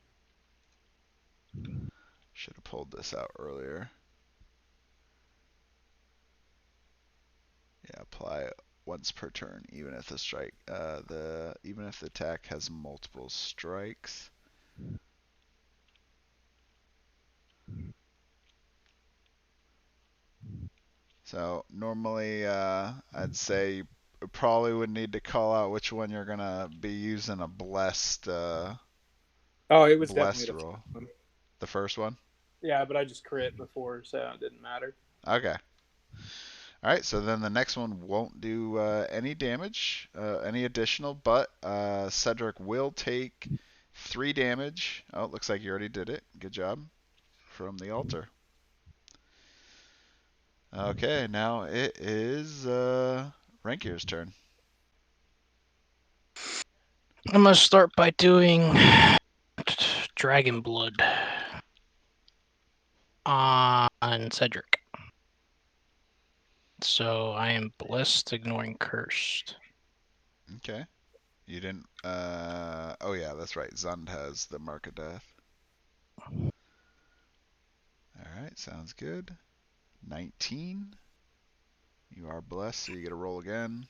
Should have pulled this out earlier. Yeah, apply once per turn, even if the strike, even if the attack has multiple strikes. So normally, I'd say you probably would need to call out which one you're gonna be using a blessed, Oh, it was blessed definitely the roll. first one. The first one. Yeah, but I just crit before, so it didn't matter. Okay. All right, so then the next one won't do any damage, any additional, but Cedric will take 3 damage. Oh, it looks like you already did it. Good job from the altar. Okay, now it is Rankier's turn. I'm gonna start by doing Dragon Blood on Cedric. So I am blessed, ignoring cursed. Okay. You didn't. Oh yeah, that's right. Zund has the mark of death. All right, sounds good. 19. You are blessed, so you get a roll again.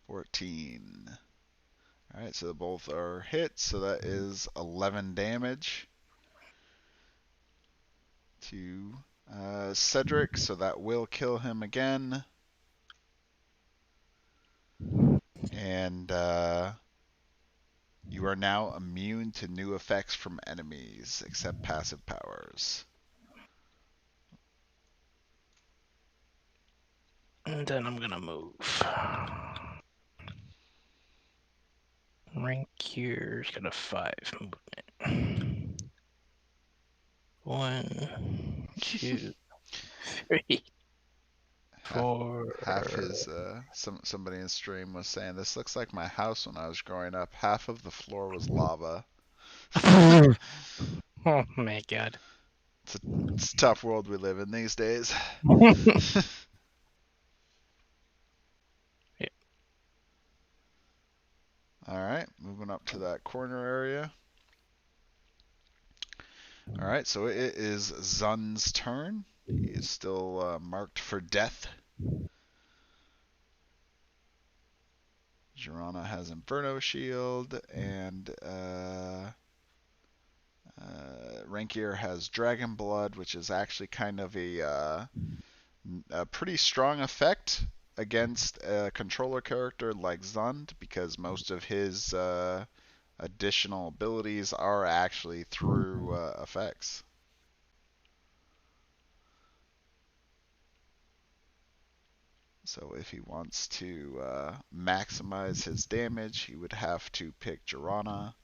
14. All right, so both are hits, so that is 11 damage to Cedric, so that will kill him again. And you are now immune to new effects from enemies, except passive powers. And then I'm gonna move. Rankier's got a 5 movement. 1, 2, 3, 4. Half his somebody in stream was saying this looks like my house when I was growing up. Half of the floor was lava. Oh my god. It's a tough world we live in these days. Yeah. All right, moving up to that corner area. All right, so it is Zun's turn. He is still marked for death. Girana has Inferno Shield, and Rankier has Dragon Blood, which is actually kind of a pretty strong effect against a controller character like Zund, because most of his additional abilities are actually through effects. So if he wants to maximize his damage, he would have to pick Girana,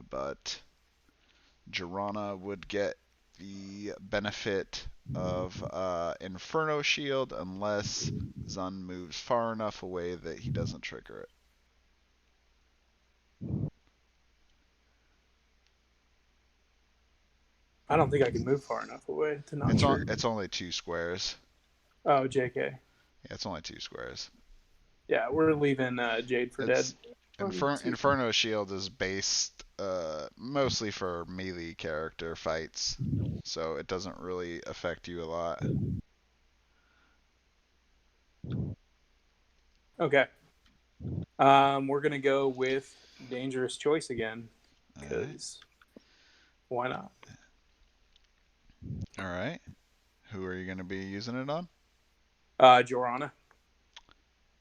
but Girana would get the benefit of Inferno Shield unless Zun moves far enough away that he doesn't trigger it. I don't think I can move far enough away to not trigger. It's only 2 squares. Oh, JK. Yeah, it's only 2 squares. Yeah, we're leaving Jade for dead. Inferno Shield is based mostly for melee character fights, so it doesn't really affect you a lot. Okay. We're gonna go with Dangerous Choice again, because why not? All right. Who are you going to be using it on? Jorana.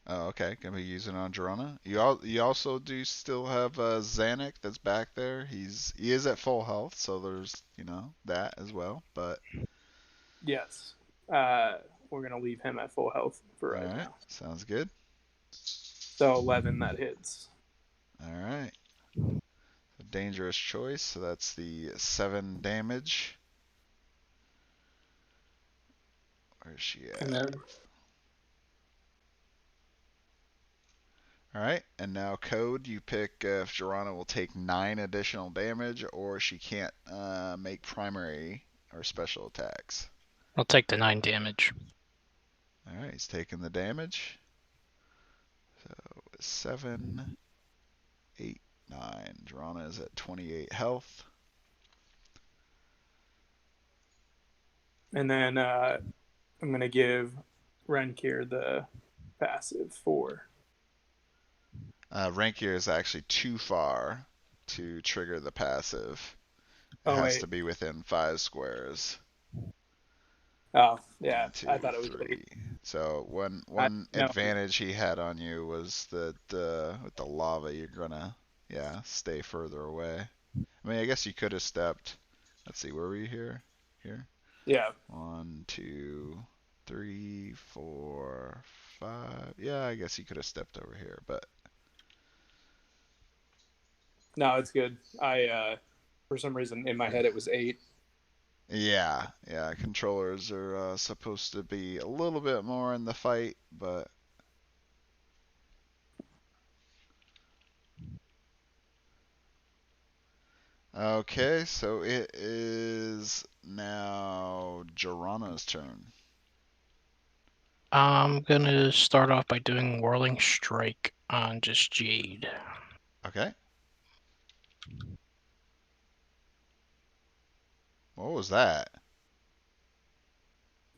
Oh, okay. Gonna be using it on Girana. You also do still have Zanuck that's back there. He is at full health, so there's that as well. But Yes. We're gonna leave him at full health for right now. Sounds good. So 11, that hits. All right. A dangerous choice. So that's the 7 damage. Where's she at? And then All right, and now Code, you pick if Girana will take 9 additional damage or she can't make primary or special attacks. I'll take the 9 damage. All right, he's taking the damage. So 7, 8, 9. Girana is at 28 health. And then I'm gonna give Renkir the passive 4. Rankier is actually too far to trigger the passive. It Oh, has wait. to be within 5 squares. Oh, yeah. 1, 2, I thought it was 3. 8. So one No. advantage he had on you was that with the lava you're gonna stay further away. I mean, I guess you could have stepped. Let's see, where were you here? Here. Yeah. 1, 2, 3, 4, 5. Yeah, I guess you could have stepped over here, but No, it's good. I for some reason in my head it was 8. yeah. Controllers are supposed to be a little bit more in the fight, but okay. So it is now Girana's turn. I'm gonna start off by doing Whirling Strike on just Jade. Okay. What was that?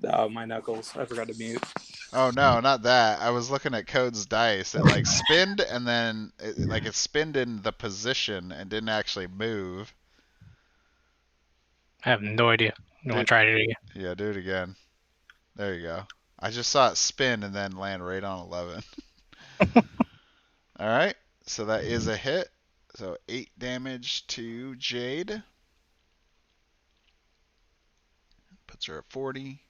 Oh, my knuckles. I forgot to mute. Oh no, not that. I was looking at Code's dice. It like spinned and then it spinned in the position and didn't actually move. I have no idea. You want to try it again? Yeah, do it again. There you go. I just saw it spin and then land right on 11. All right. So that is a hit. So 8 damage to Jade. Puts her at 40.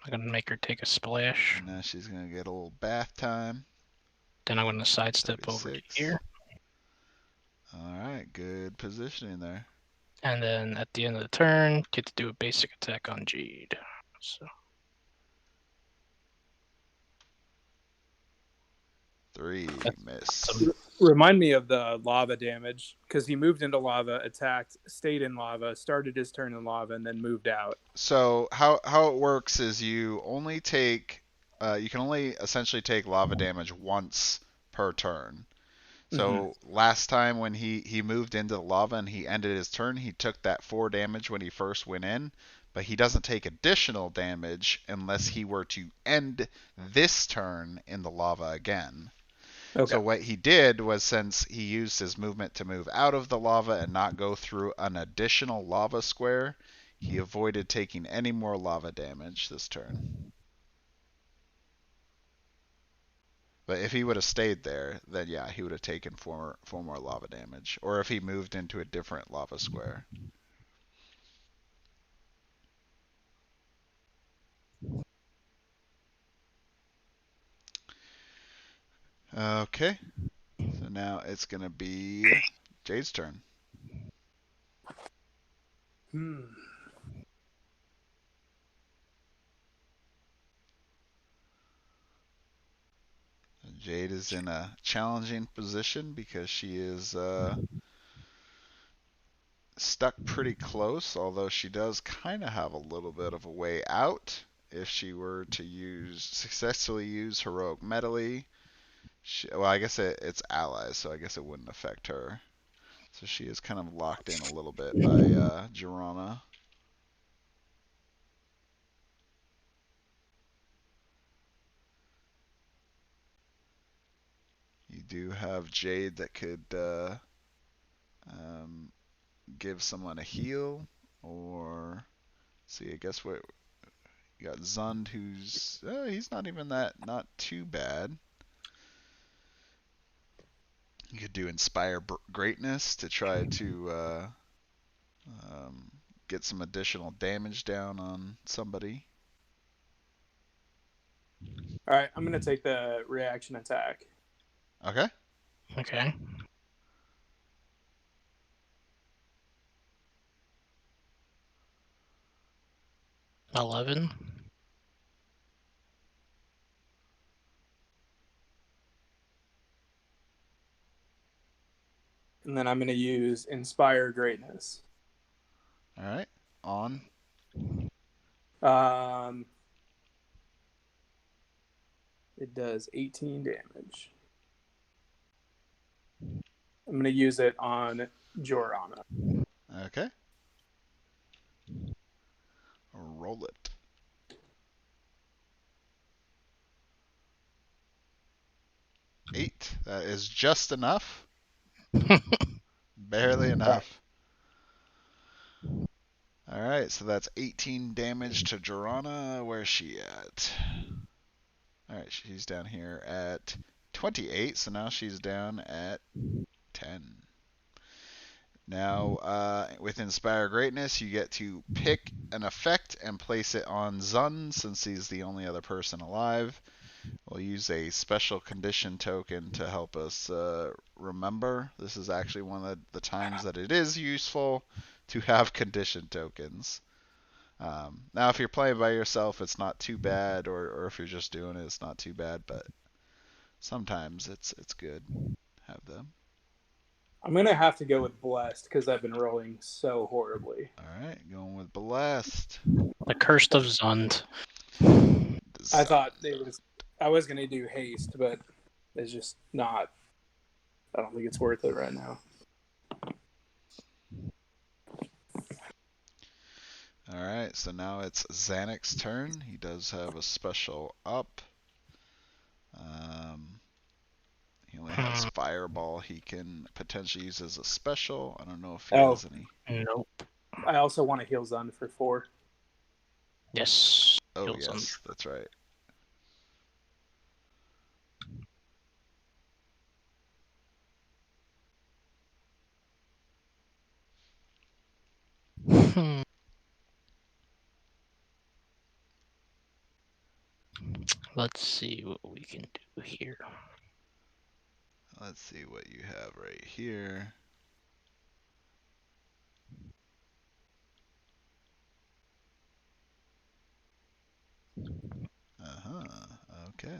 I'm gonna make her take a splash. And now she's gonna get a little bath time. Then I'm gonna sidestep 36. over to here. All right, good positioning there. And then at the end of the turn, get to do a basic attack on Jade. So 3 miss. some- Remind me of the lava damage, because he moved into lava, attacked, stayed in lava, started his turn in lava, and then moved out. So how it works is you only take you can only essentially take lava damage once per turn. So last time when he moved into the lava and he ended his turn, he took that 4 damage when he first went in, but he doesn't take additional damage unless he were to end this turn in the lava again. Okay. So what he did was, since he used his movement to move out of the lava and not go through an additional lava square, he avoided taking any more lava damage this turn. But if he would have stayed there, then yeah, he would have taken four more lava damage. Or if he moved into a different lava square. Okay. So now it's going to be Jade's turn. Jade is in a challenging position because she is stuck pretty close, although she does kind of have a little bit of a way out. If she were to successfully use heroic medley, well, I guess it's allies, so I guess it wouldn't affect her. So she is kind of locked in a little bit by Girana. You do have Jade that could um, give someone a heal, or see, I guess what you got Zund, who's he's not even not too bad. You could do Inspire Greatness to try to get some additional damage down on somebody. All right, I'm going to take the reaction attack. Okay. Okay. $11. And then I'm going to use Inspire Greatness. All right. On. It does 18 damage. I'm going to use it on Jorana. Okay. Roll it. 8. That is just enough. Barely enough. All right, so that's 18 damage to Jorana. Where's she at? All right, she's down here at 28, so now she's down at 10. Now, with Inspire Greatness, you get to pick an effect and place it on Zun, since he's the only other person alive. We'll use a special condition token to help us remember. This is actually one of the times that it is useful to have condition tokens. Now, if you're playing by yourself, it's not too bad, or if you're just doing it, it's not too bad. But sometimes it's good to have them. I'm going to have to go with Blessed because I've been rolling so horribly. All right, going with Blessed. The Curse of Zund. I thought I was going to do Haste, but it's just not. I don't think it's worth it right now. All right, so now it's Xanix's turn. He does have a special up. He only has Fireball he can potentially use as a special. I don't know if he has any. Nope. I also want to heal Zund for 4. Yes. Oh, Heal yes, Zund. that's right. Let's see what we can do here. Let's see what you have right here. Okay.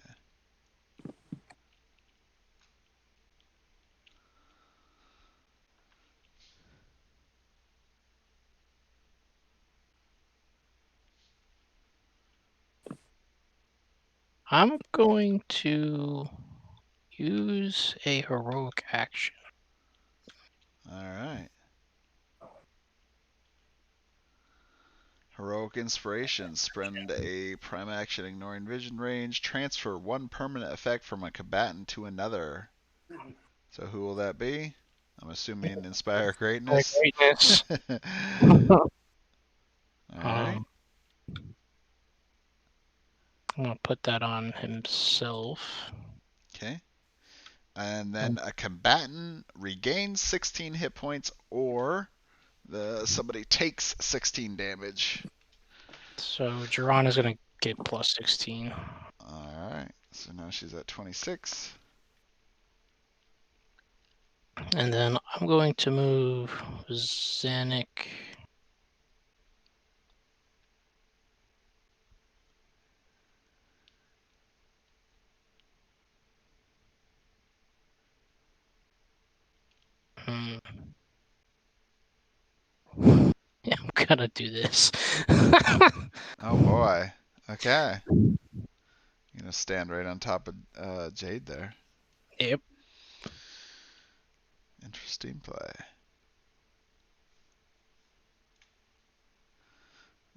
I'm going to use a heroic action. All right. Heroic Inspiration. Spend a prime action ignoring vision range. Transfer one permanent effect from a combatant to another. So who will that be? I'm assuming Inspire Greatness. Greatness. All right. I'm gonna put that on himself. Okay. And then a combatant regains 16 hit points, or somebody takes 16 damage. So Jiran is gonna get plus 16. All right. So now she's at 26. And then I'm going to move Zanuck. Hmm. Yeah, I'm gonna do this. Oh boy. Okay. You're gonna stand right on top of Jade there. Yep. Interesting play.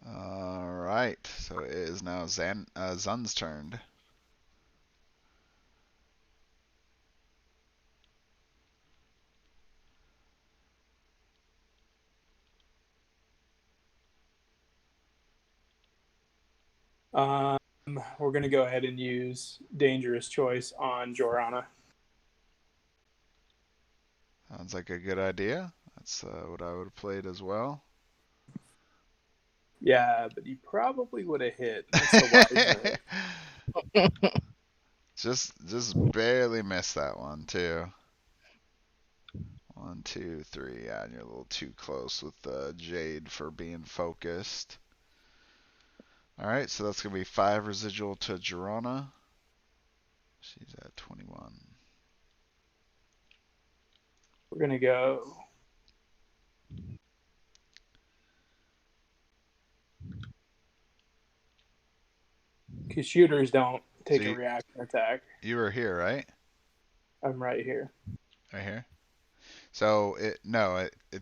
All right. So it is now Zun's turn. We're gonna go ahead and use Dangerous Choice on Jorana. Sounds like a good idea. That's what I would have played as well. Yeah, but he probably would have hit. That's the wise move. just barely missed that one too. 1, 2, 3. Yeah, and you're a little too close with Jade for being focused. All right, so that's gonna be 5 residual to Girona. She's at 21. We're gonna go. Because shooters don't So take a reaction attack. you were here, right? I'm right here. Right here. So it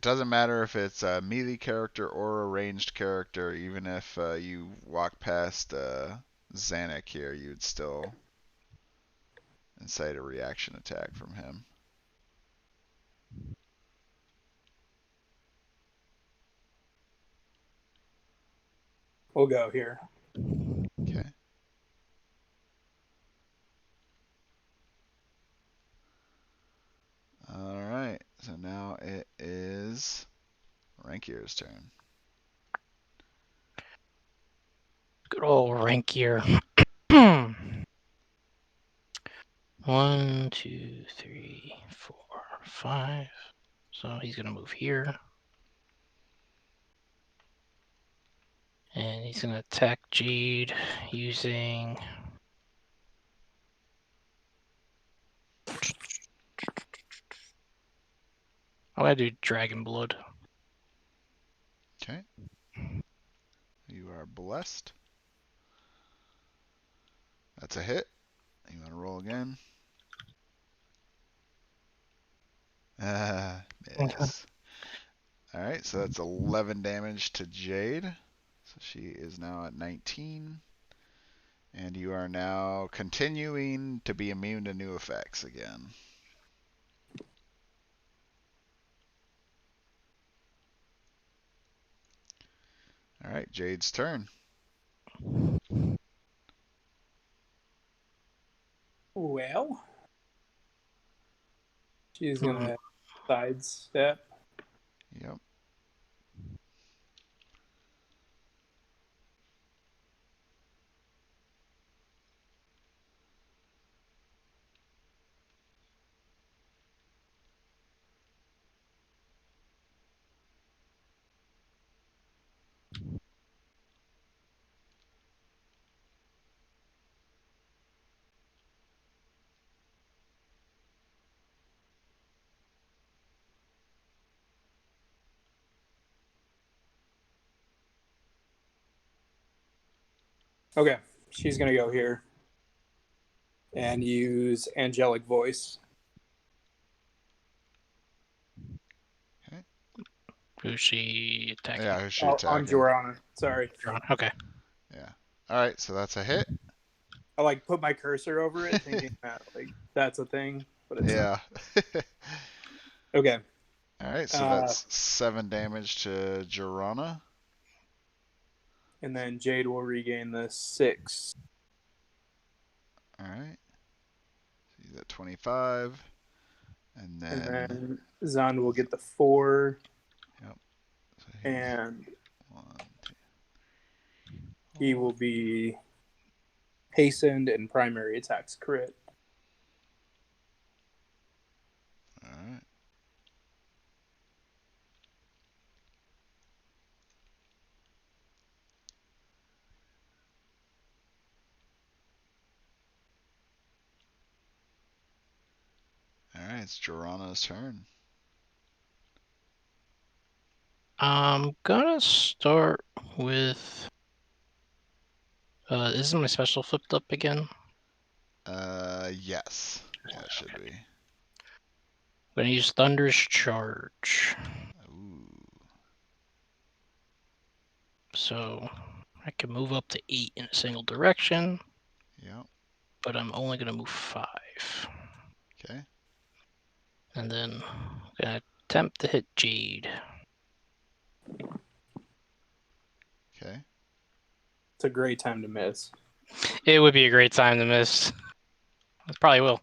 doesn't matter if it's a melee character or a ranged character. Even if you walk past Zanuck here, you'd still incite a reaction attack from him. We'll go here. Okay. All right. So now it is Rankier's turn. Good old Rankier. 1, 2, 3, 4, 5. So he's gonna move here. And he's gonna attack Jade using I'm gonna do Dragon Blood. Okay. You are blessed. That's a hit. You want to roll again? Miss. All right, so that's 11 damage to Jade. So she is now at 19. And you are now continuing to be immune to new effects again. All right, Jade's turn. Well, she's gonna sidestep. Yep. Okay, she's gonna go here and use angelic voice. Okay. Who's she attacking? Yeah, who's she On attacking? Jorana. Sorry, John. Okay. Yeah. All right, so that's a hit. I like put my cursor over it, thinking that like that's a thing, but it's not. Yeah. Okay. All right, so that's 7 damage to Jorana. And then Jade will regain the 6. All right. So he's at 25. And And then, then Zund will get the 4. yep. So he's And 1, 2, he 4. will be hastened and primary attacks crit. All right. All right, it's Jorana's turn. I'm gonna start with. Isn't my special flipped up again? Yes. Yeah, it should be. I'm gonna use Thunder's Charge. Ooh. So I can move up to 8 in a single direction, Yep. but I'm only gonna move 5. Okay. And then I'm gonna attempt to hit Jade. Okay. It's a great time to miss. It would be a great time to miss. I probably will.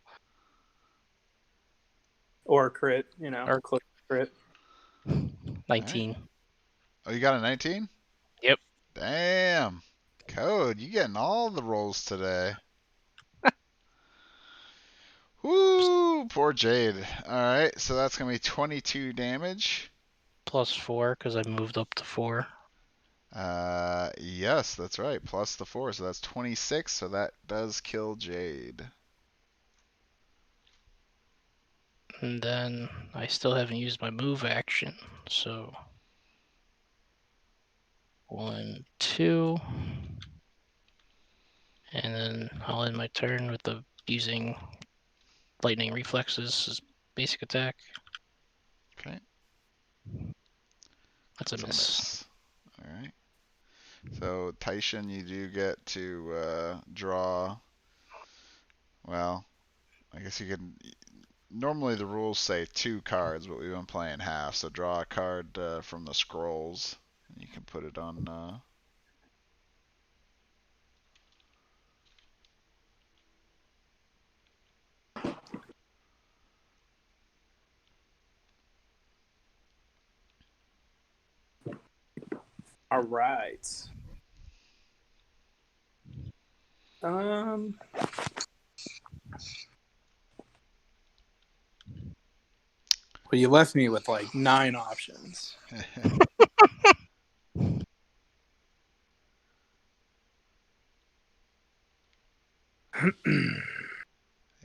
Or crit, you know, Or close crit. 19. Right. Oh, you got a 19? Yep. Damn. Code, you getting all the rolls today. Woo! Poor Jade. Alright, so that's going to be 22 damage. Plus 4 because I moved up to 4. Yes, that's right. Plus the 4, so that's 26. So that does kill Jade. And then I still haven't used my move action. So 1, 2. And then I'll end my turn with the using lightning reflexes as basic attack. Okay. That's a That's a miss. miss. Alright. So, Tyshin, you do get to draw. Well, I guess you can. Normally the rules say 2 cards, but we've been playing half. So draw a card from the scrolls, and you can put it on. All right. Um. Well, you left me with like 9 options.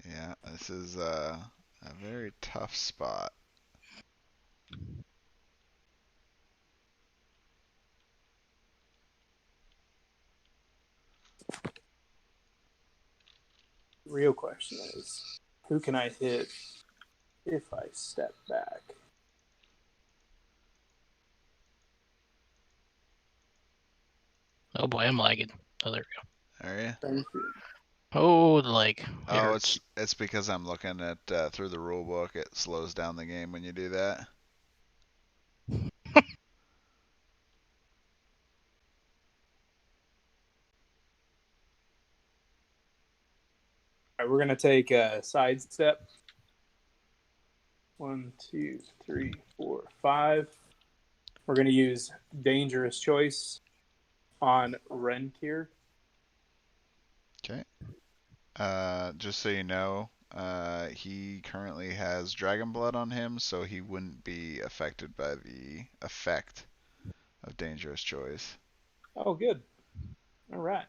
Yeah, this is a very tough spot. Real question is, who can I hit if I step back? Oh boy, I'm lagging. Oh, there we Are you? Thank you. go. Oh, the leg. It Oh, hurts. it's because I'm looking at through the rule book. It slows down the game when you do that. All right, we're gonna take a sidestep. 1, 2, 3, 4, 5. We're gonna use dangerous choice on Renkir. Okay. Just so you know, he currently has Dragon Blood on him, so he wouldn't be affected by the effect of Dangerous Choice. Oh, good. All right.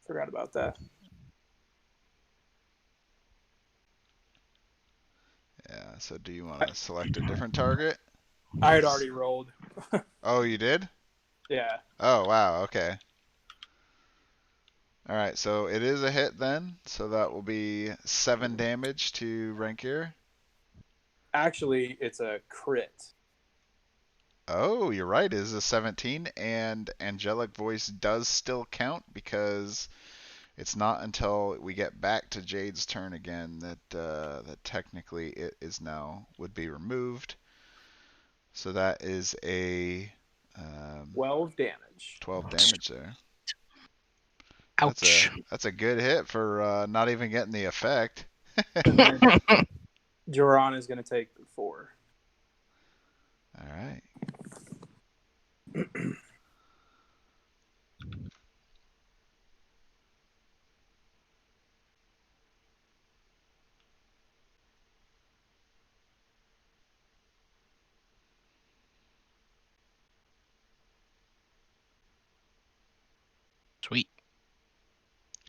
Forgot about that. Yeah, so do you want to select a different target? I had already rolled. Oh, you did? Yeah. Oh, wow. Okay. All right. So it is a hit then. So that will be 7 damage to Rankir. Actually, it's a crit. Oh, you're right. It is a 17, and Angelic Voice does still count because it's not until we get back to Jade's turn again that technically it is now would be removed. So that is a 12 damage. 12 damage there. Ouch. That's a good hit for not even getting the effect. And then Joran is going to take 4. All right. Sweet.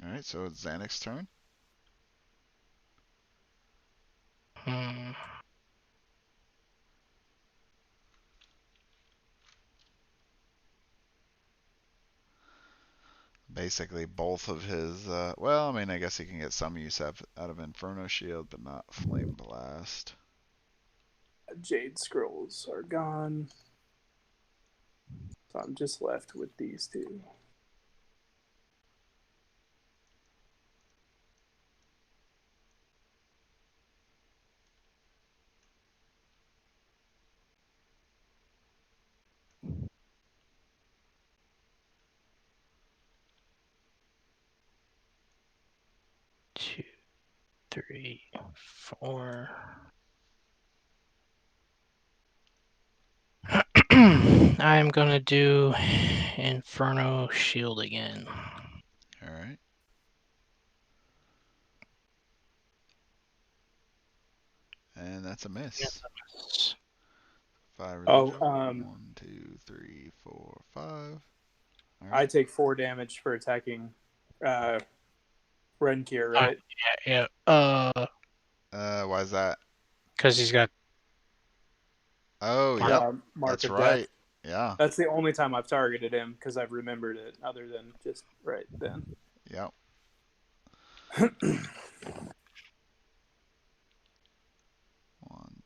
All right. So it's Xanix's turn. Hmm. Basically, both of his. Well, I mean, I guess he can get some use out of Inferno Shield, but not Flame Blast. Jade scrolls are gone. So I'm just left with these 2. Two, three, 4. I'm gonna do Inferno Shield again. All right. And that's a miss. 5 Oh, residual. 1, 2, 3, 4, 5. All I right. take 4 damage for attacking Renkir, right? Yeah. Why is that? Because he's got. Oh, yep. Mark That's of Death. right. Yeah. That's the only time I've targeted him because I've remembered it, other than just right then. Yep. 1,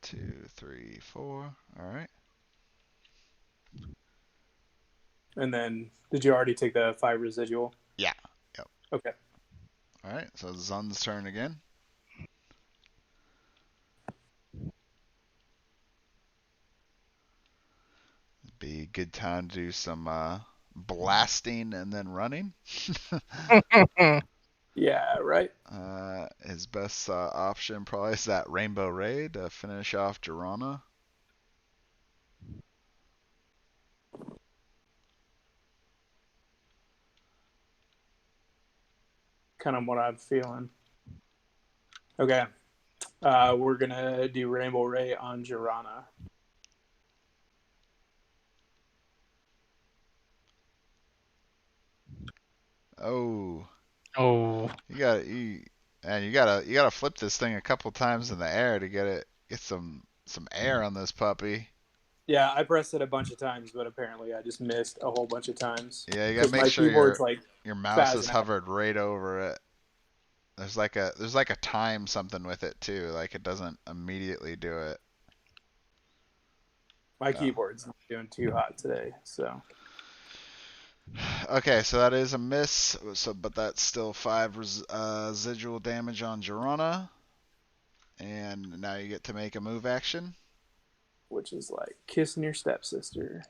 2, 3, 4. All right. And then, did you already take the 5 residual? Yeah. Yep. Okay. All right. So Zun's turn again. Be a good time to do some blasting and then running. Yeah, right. His best option probably is that Rainbow Ray to finish off Girana. Kind of what I'm feeling. Okay. We're going to do Rainbow Ray on Girana. Oh, Oh. you gotta flip this thing a couple times in the air to get some air on this puppy. Yeah, I pressed it a bunch of times, but apparently I just missed a whole bunch of times. Yeah, you gotta Because make my sure keyboard's like your mouse is spazzing out. hovered right over it. There's like a time something with it too. Like it doesn't immediately do it. My Oh. keyboard's not doing too hot today, so. Okay, so that is a miss. But that's still 5 residual damage on Girana. And now you get to make a move action. Which is like kissing your stepsister.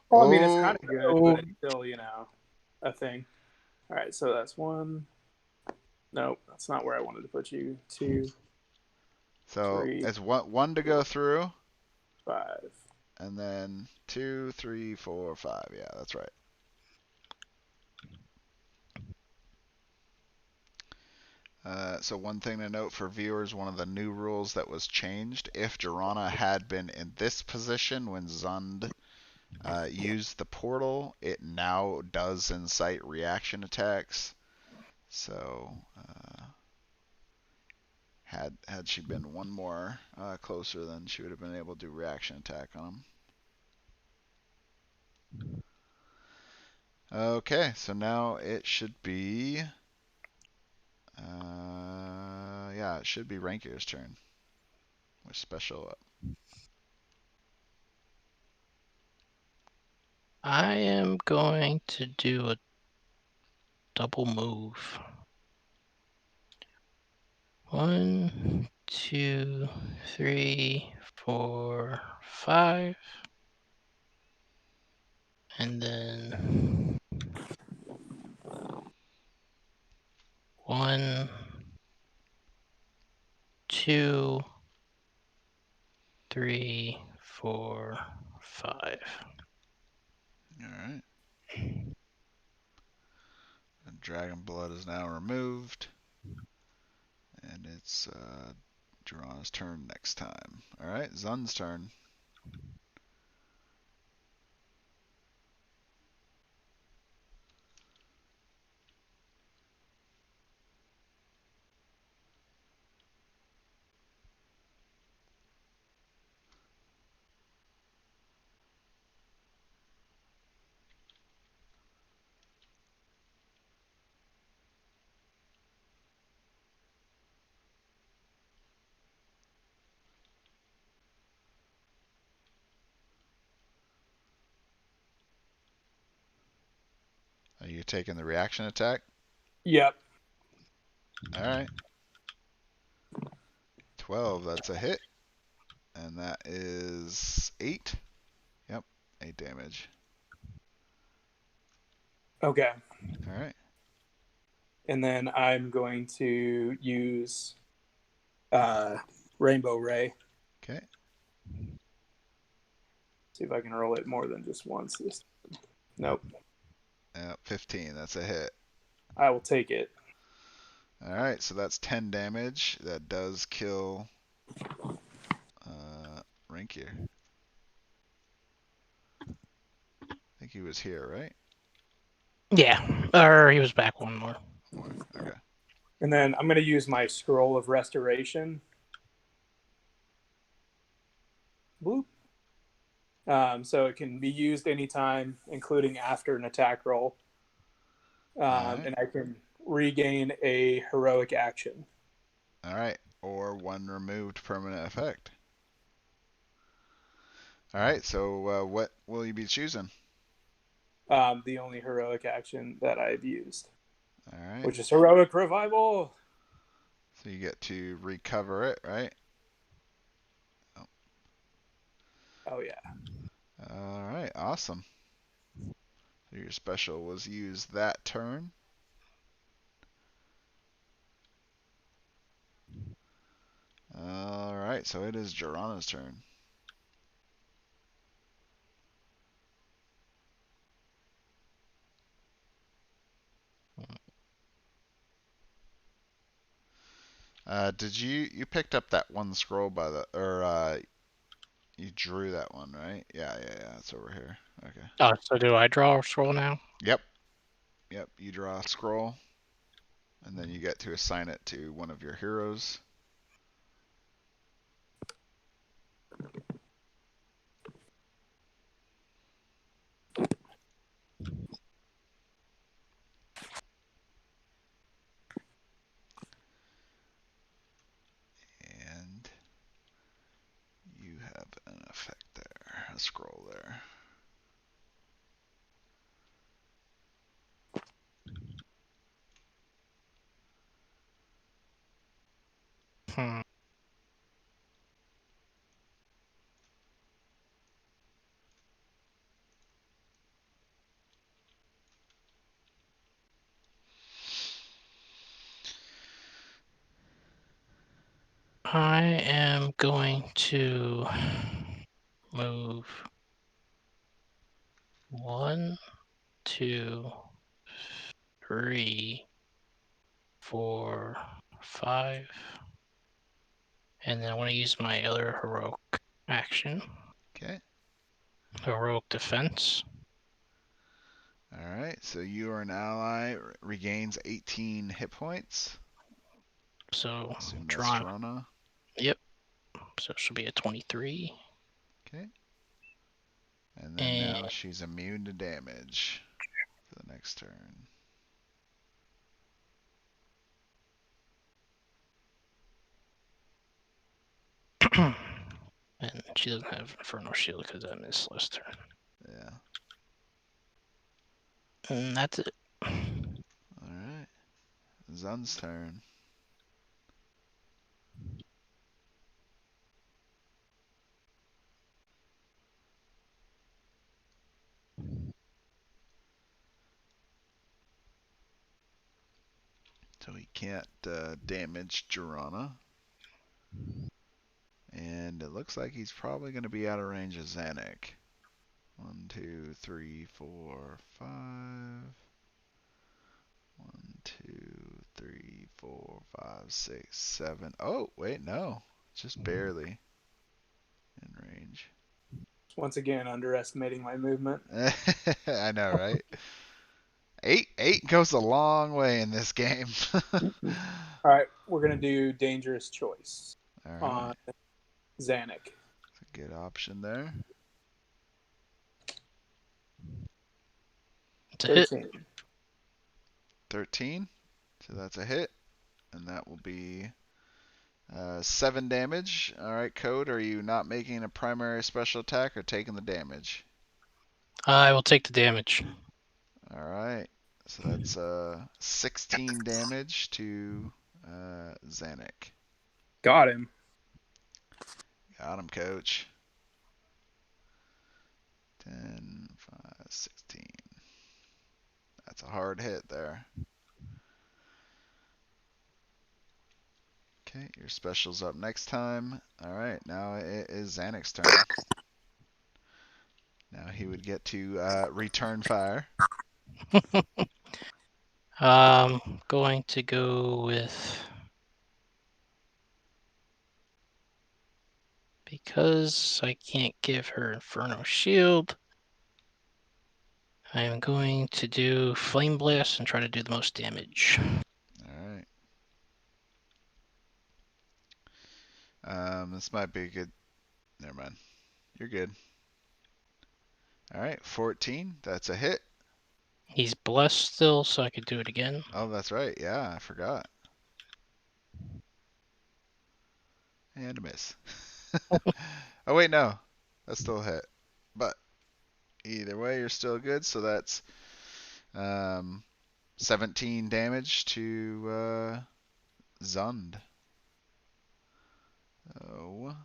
Well, I mean, it's kind of good, but it's still, a thing. All right, so that's 1. Nope, that's not where I wanted to put you. 2, So 3, it's one to go through, 5. and then 2, 3, 4, 5. Yeah, that's right. So one thing to note for viewers, one of the new rules that was changed, if Girana had been in this position when Zund used the portal, it now does incite reaction attacks. So Had she been one more closer, then she would have been able to do reaction attack on him. Okay, so now it should be, yeah, it should be Rankier's turn with special up. I am going to do a double move. 1, 2, 3, 4, 5. And then 1, 2, 3, 4, 5. All right. And Dragon Blood is now removed, and it's Duran's turn next time. All right, Zun's turn. Are you taking the reaction attack? Yep. All right. 12, that's a hit. And that is 8. Yep, 8 damage. Okay. All right. And then I'm going to use Rainbow Ray. Okay. See if I can roll it more than just once. Nope. 15, that's a hit. I will take it. All right, so that's 10 damage. That does kill Rinkier. I think he was here, right? Yeah, or he was back one more. Okay. And then I'm going to use my Scroll of Restoration. Bloop. So it can be used anytime, including after an attack roll. Right. And I can regain a heroic action. All right, or one removed permanent effect. All right, so what will you be choosing? The only heroic action that I've used. All right. Which is Heroic Revival. So you get to recover it, right? Oh, yeah. All right, awesome. So your special was used that turn. All right, so it is Jorana's turn. Did you picked up that one scroll by the, or you drew that one, right? Yeah, it's over here. Okay. Oh, so do I draw a scroll now? Yep. You draw a scroll, and then you get to assign it to one of your heroes. And you have an effect there, a scroll there. Hmm. I am going to move 1, 2, 3, 4, 5. And then I want to use my other heroic action. Okay. Heroic defense. All right. So you are an ally, regains 18 hit points. So Assume that's Toronto. Toronto. Yep. So it should be a 23. Okay. And then now she's immune to damage for the next turn. And she doesn't have Inferno Shield because I missed last turn. Yeah. And that's it. Alright. Zun's turn. So he can't damage Girana. And it looks like he's probably going to be out of range of Zanuck. 1, 2, 3, 4, 5. 1, 2, 3, 4, 5, 6, 7. Oh, wait, no. Just barely in range. Once again, underestimating my movement. I know, right? 8 goes a long way in this game. All right, we're gonna do dangerous choice All on right. Zanuck. It's a good option there. It's a hit. 13. So that's a hit. And that will be 7 damage. All right, Code, are you not making a primary special attack or taking the damage? I will take the damage. All right. So that's 16 damage to Zanuck. Got him. Got him, Coach. 10, 5, 16. That's a hard hit there. Okay, your special's up next time. All right, now it is Zanuck's turn. Now he would get to return fire. Going to go with, because I can't give her Inferno Shield, I am going to do Flame Blast and try to do the most damage. All right. This might be a good. Never mind. You're good. All right, 14. That's a hit. He's blessed still, so I could do it again. Oh, that's right. Yeah, I forgot. And a miss. Oh, wait, no. That's still a hit. But either way, you're still good. So that's 17 damage to Zund. Oh.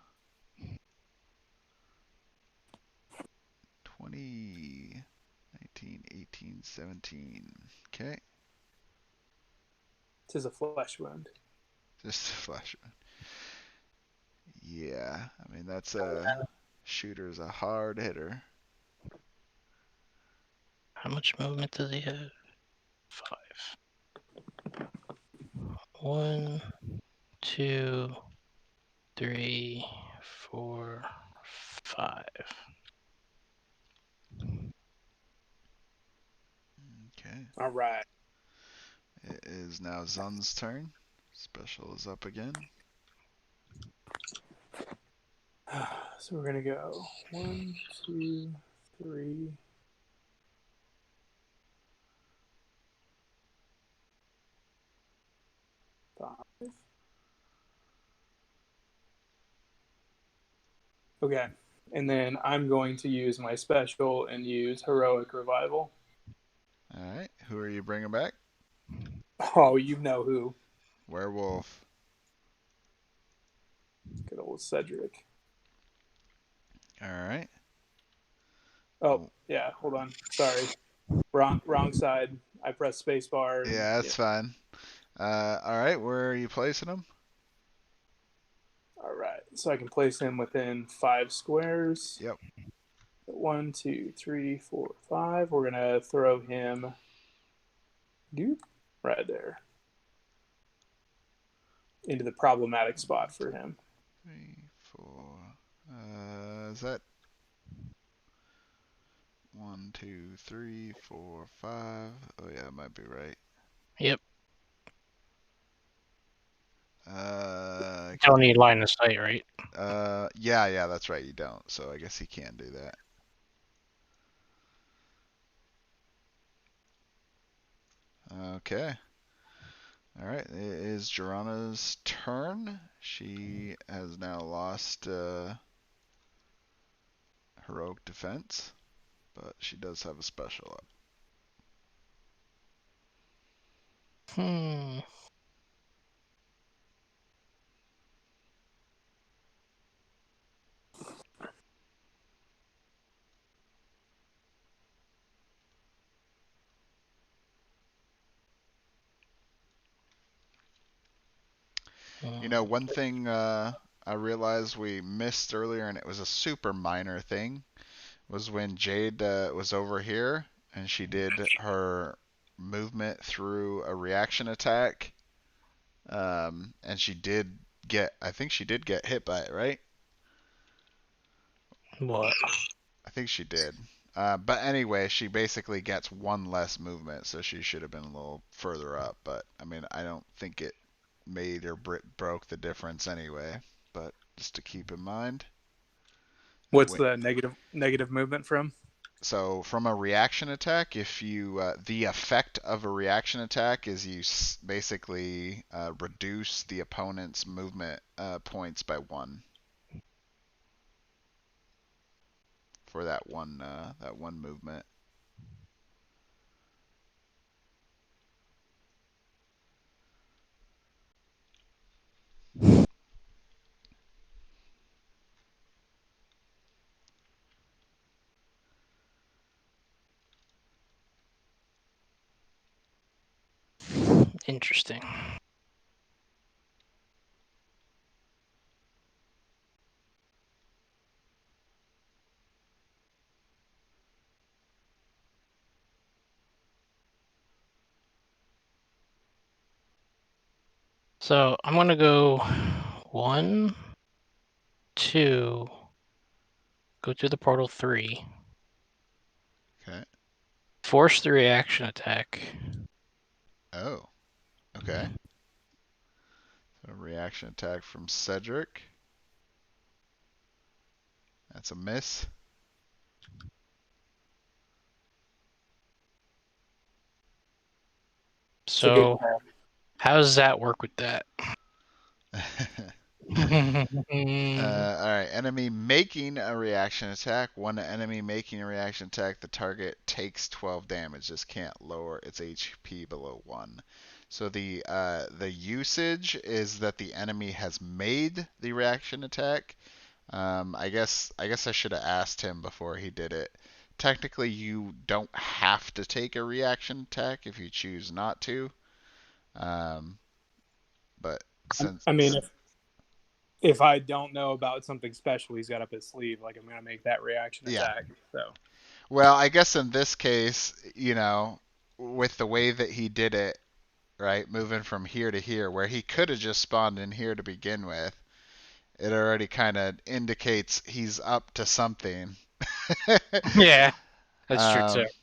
20, 19, 18, 17. Okay. Tis a flesh wound. Just a flash. Yeah, I mean, that's a shooter's a hard hitter. How much movement does he have? 5. 1, 2, 3, 4, 5. Okay. All right. It is now Zun's turn. Special is up again. So we're gonna go 1, 2, 3. 5. Okay. And then I'm going to use my special and use Heroic Revival. All right. Who are you bringing back? Oh, you know who. Werewolf. Good old Cedric. All right. Oh, yeah. Hold on. Sorry. Wrong side. I pressed spacebar. Yeah, that's fine. All right. Where are you placing him? All right. So I can place him within 5 squares. Yep. 1, 2, 3, 4, 5. We're gonna throw him right there into the problematic spot for him. 3, 4. Is that 1, 2, 3, 4, 5? Oh yeah, it might be right. Yep. Don't need line of sight, right? Yeah, that's right. You don't. So I guess he can do that. Okay. All right. It is Jorana's turn. She has now lost heroic defense, but she does have a special up. Hmm. You know, one thing I realized we missed earlier, and it was a super minor thing, was when Jade was over here and she did her movement through a reaction attack, and she did I think she did get hit by it, right? What? I think she did. But anyway, she basically gets one less movement, so she should have been a little further up. But I mean, I don't think it made or broke the difference anyway. But just to keep in mind. What's the negative movement from? So from a reaction attack, if you the effect of a reaction attack is you basically reduce the opponent's movement points by 1 for that one movement. Interesting. So I'm gonna go 1, 2, go to the portal 3, Okay. force the reaction attack. Oh. Okay. So reaction attack from Cedric. That's a miss. So how does that work with that? All right. Enemy making a reaction attack. One enemy making a reaction attack, the target takes 12 damage. This can't lower its HP below 1. So the usage is that the enemy has made the reaction attack. I guess I should have asked him before he did it. Technically, you don't have to take a reaction attack if you choose not to. Um, but since I mean, if I don't know about something special he's got up his sleeve, like I'm gonna make that reaction yeah. attack. So Well, I guess in this case, you know, with the way that he did it, right, moving from here to here, where he could have just spawned in here to begin with, it already kind of indicates he's up to something. Yeah, that's true too. um,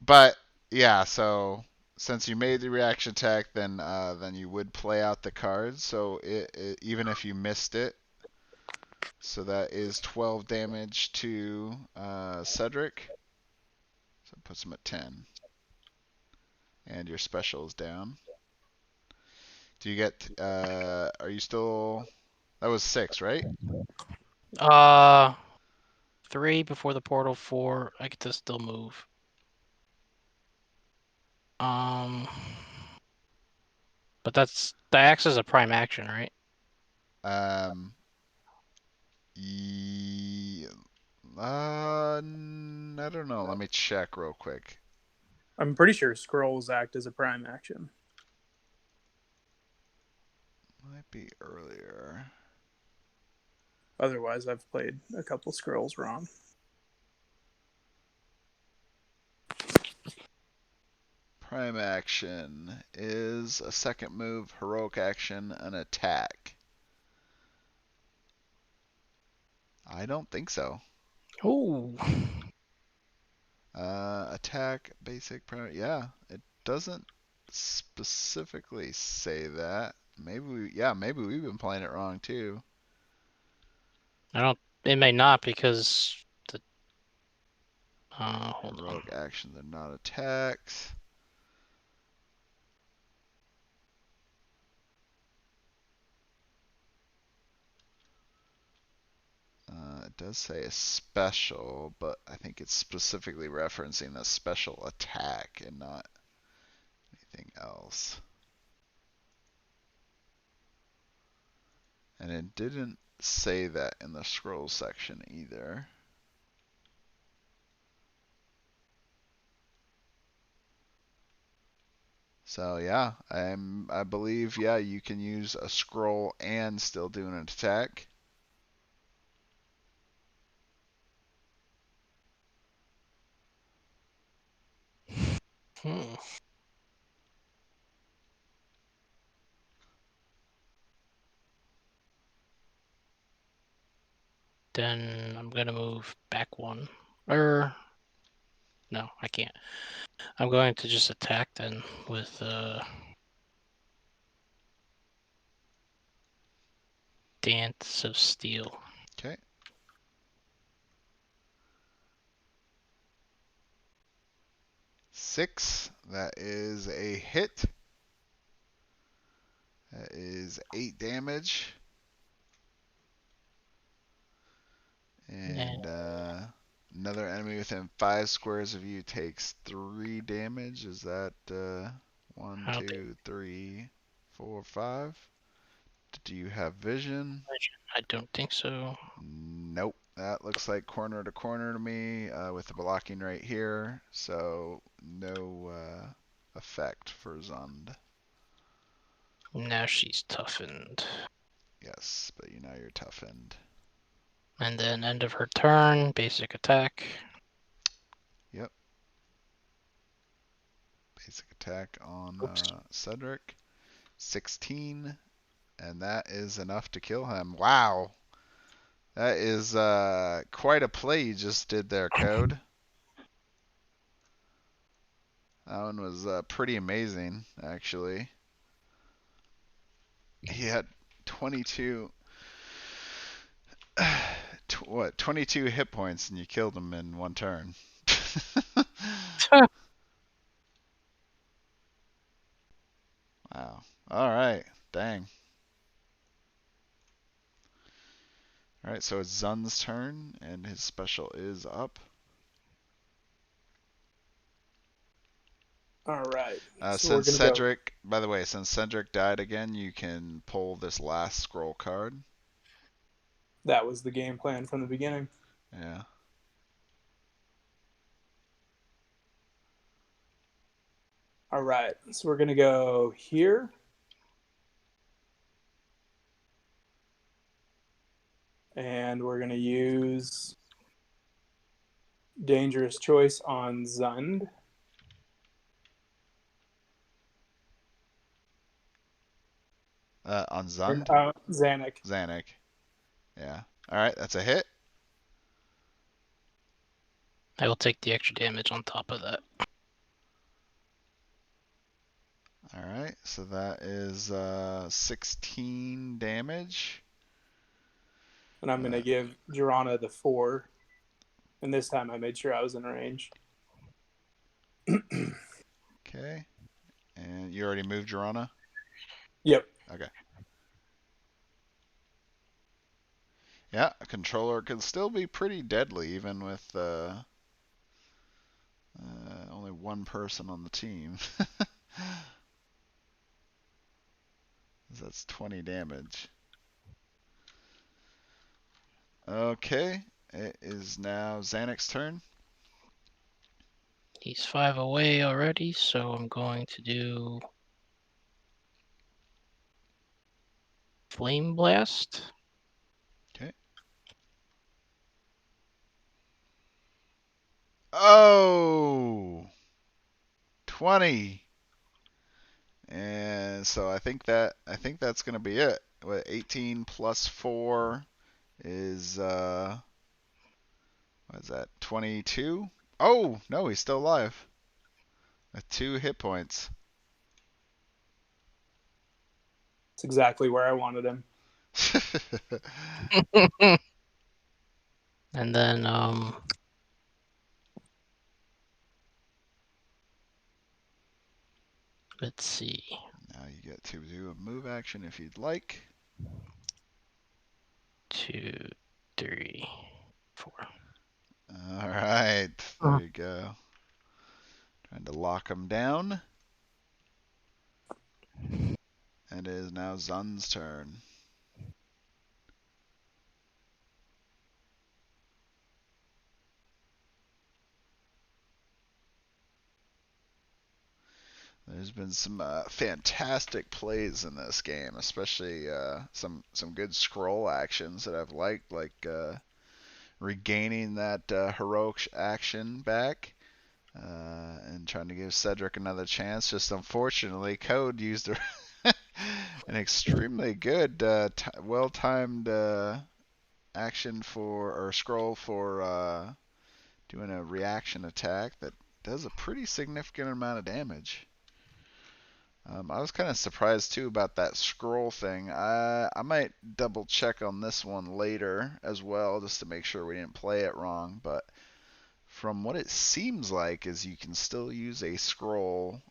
but yeah, so since you made the reaction attack, then you would play out the cards. So even if you missed it, so that is 12 damage to Cedric. So it puts him at 10. And your special is down. Do you get? Are you still? That was 6, right? 3 before the portal, 4. I get to still move. But that acts as a prime action, right? Um. Ye, I don't know. Let me check real quick. I'm pretty sure scrolls act as a prime action. Might be earlier. Otherwise, I've played a couple scrolls wrong. Prime action is a second move, heroic action, an attack. I don't think so. Ooh. Attack, basic, prime. Yeah, it doesn't specifically say that. maybe we've been playing it wrong too. It may not because the. Hold on. Heroic actions are not attacks. It does say a special, but I think it's specifically referencing a special attack and not anything else. And it didn't say that in the scroll section either. So yeah, I believe you can use a scroll and still do an attack. Hmm. Then I'm gonna move back one. No, I can't. I'm going to just attack then with Dance of Steel. Okay. Six. That is a hit. That is 8 damage. And another enemy within 5 squares of you takes 3 damage. Is that 1, 2, 3, 4, 5? Do you have vision? I don't think so. Nope. That looks like corner to corner to me with the blocking right here. So no effect for Zund. Now she's toughened. Yes, but now you're toughened. And then end of her turn, basic attack. Yep. Basic attack on Cedric. 16. And that is enough to kill him. Wow. That is quite a play you just did there, Code. That one was pretty amazing, actually. He had 22 22 hit points and you killed him in one turn. Wow. All right. Dang. All right, so it's Zun's turn and his special is up. All right. So Since Cedric, by the way, since Cedric died again, you can pull this last scroll card. That was the game plan from the beginning. Yeah. All right. So we're going to go here. And we're going to use Dangerous Choice on Zund. On Zund? Zanuck. Zanuck. Yeah. All right, that's a hit. I will take the extra damage on top of that. All right, so that is 16 damage. And I'm going to give Jorana the 4. And this time I made sure I was in range. Okay. And you already moved Jorana? Yep. Okay. Yeah, a controller can still be pretty deadly even with only one person on the team. That's 20 damage. Okay, it is now Zanuck's turn. He's 5 away already, so I'm going to do Flame Blast. Okay. Oh! 20. And so I think that's going to be it. What, 18 plus 4 is what is that? 22? Oh, no, he's still alive. With 2 hit points. It's exactly where I wanted him. And then let's see. Now you get to do a move action if you'd like. 2, 3, 4. All right, there you go. Trying to lock him down. And it is now Zun's turn. There's been some fantastic plays in this game, especially some good scroll actions that I've liked, like regaining that heroic action back and trying to give Cedric another chance. Just unfortunately, Code used an extremely good, well-timed action or scroll for doing a reaction attack that does a pretty significant amount of damage. I was kind of surprised too about that scroll thing. I might double check on this one later as well, just to make sure we didn't play it wrong. But from what it seems like, is you can still use a scroll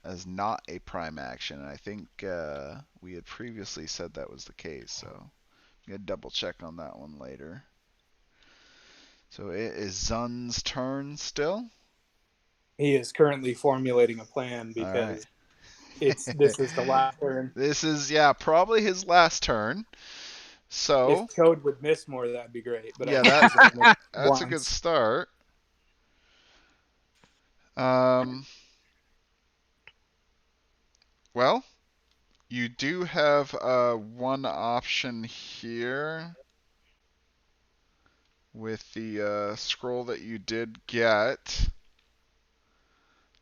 as not a prime action. And I think we had previously said that was the case, so I'm gonna double check on that one later. So it is Zun's turn still. He is currently formulating a plan All right. because this is the last turn. This is probably his last turn. So If Code would miss more, that'd be great. But yeah, I think he's gonna miss that's a good once. start. Well, you do have one option here with the scroll that you did get.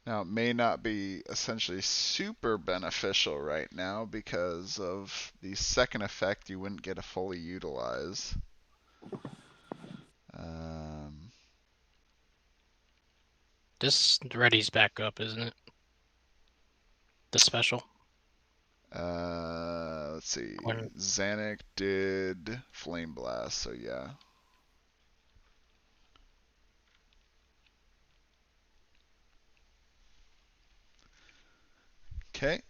Now, it may not be essentially super beneficial right now because of the second effect you wouldn't get to fully utilize. This ready's back up, isn't it? The special. Let's see. When... Zanuck did Flame Blast, so yeah. Okay.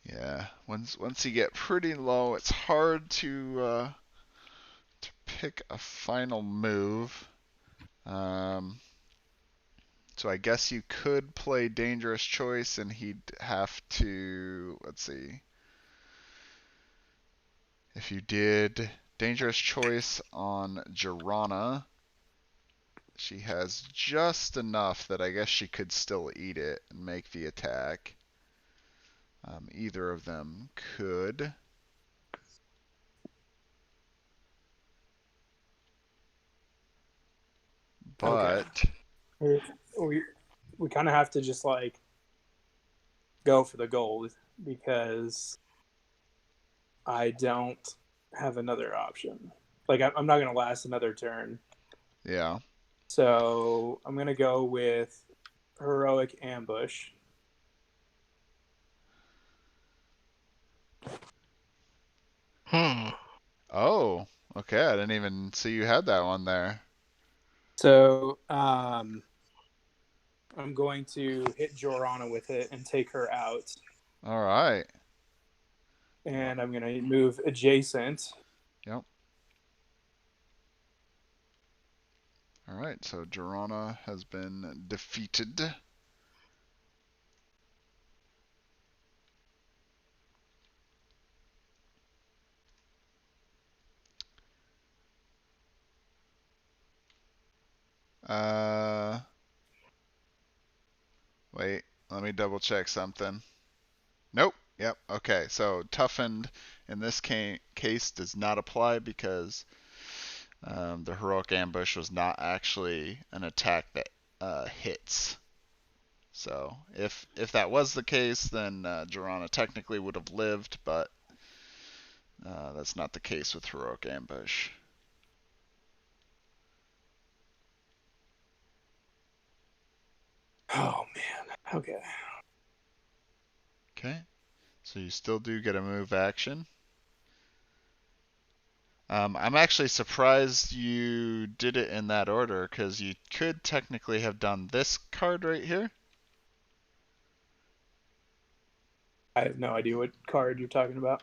Yeah. Once you get pretty low, it's hard to pick a final move. So I guess you could play Dangerous Choice, and he'd have to. Let's see. If you did Dangerous Choice on Jirana, she has just enough that I guess she could still eat it and make the attack. Either of them could. But okay, we kind of have to just like go for the gold because I don't have another option. Like I'm not gonna last another turn. yeah. So I'm gonna go with Heroic Ambush. Oh, okay. I didn't even see you had that one there. So I'm going to hit Jorana with it and take her out. All right. And I'm gonna move adjacent. Yep. All right. So Jirana has been defeated. Wait. Let me double check something. Nope. Yep. Okay. So toughened in this case does not apply because the heroic ambush was not actually an attack that hits. So if that was the case, then Jirana technically would have lived, but that's not the case with heroic ambush. Oh man. Okay. Okay. So you still do get a move action. I'm actually surprised you did it in that order because you could technically have done this card right here. I have no idea what card you're talking about.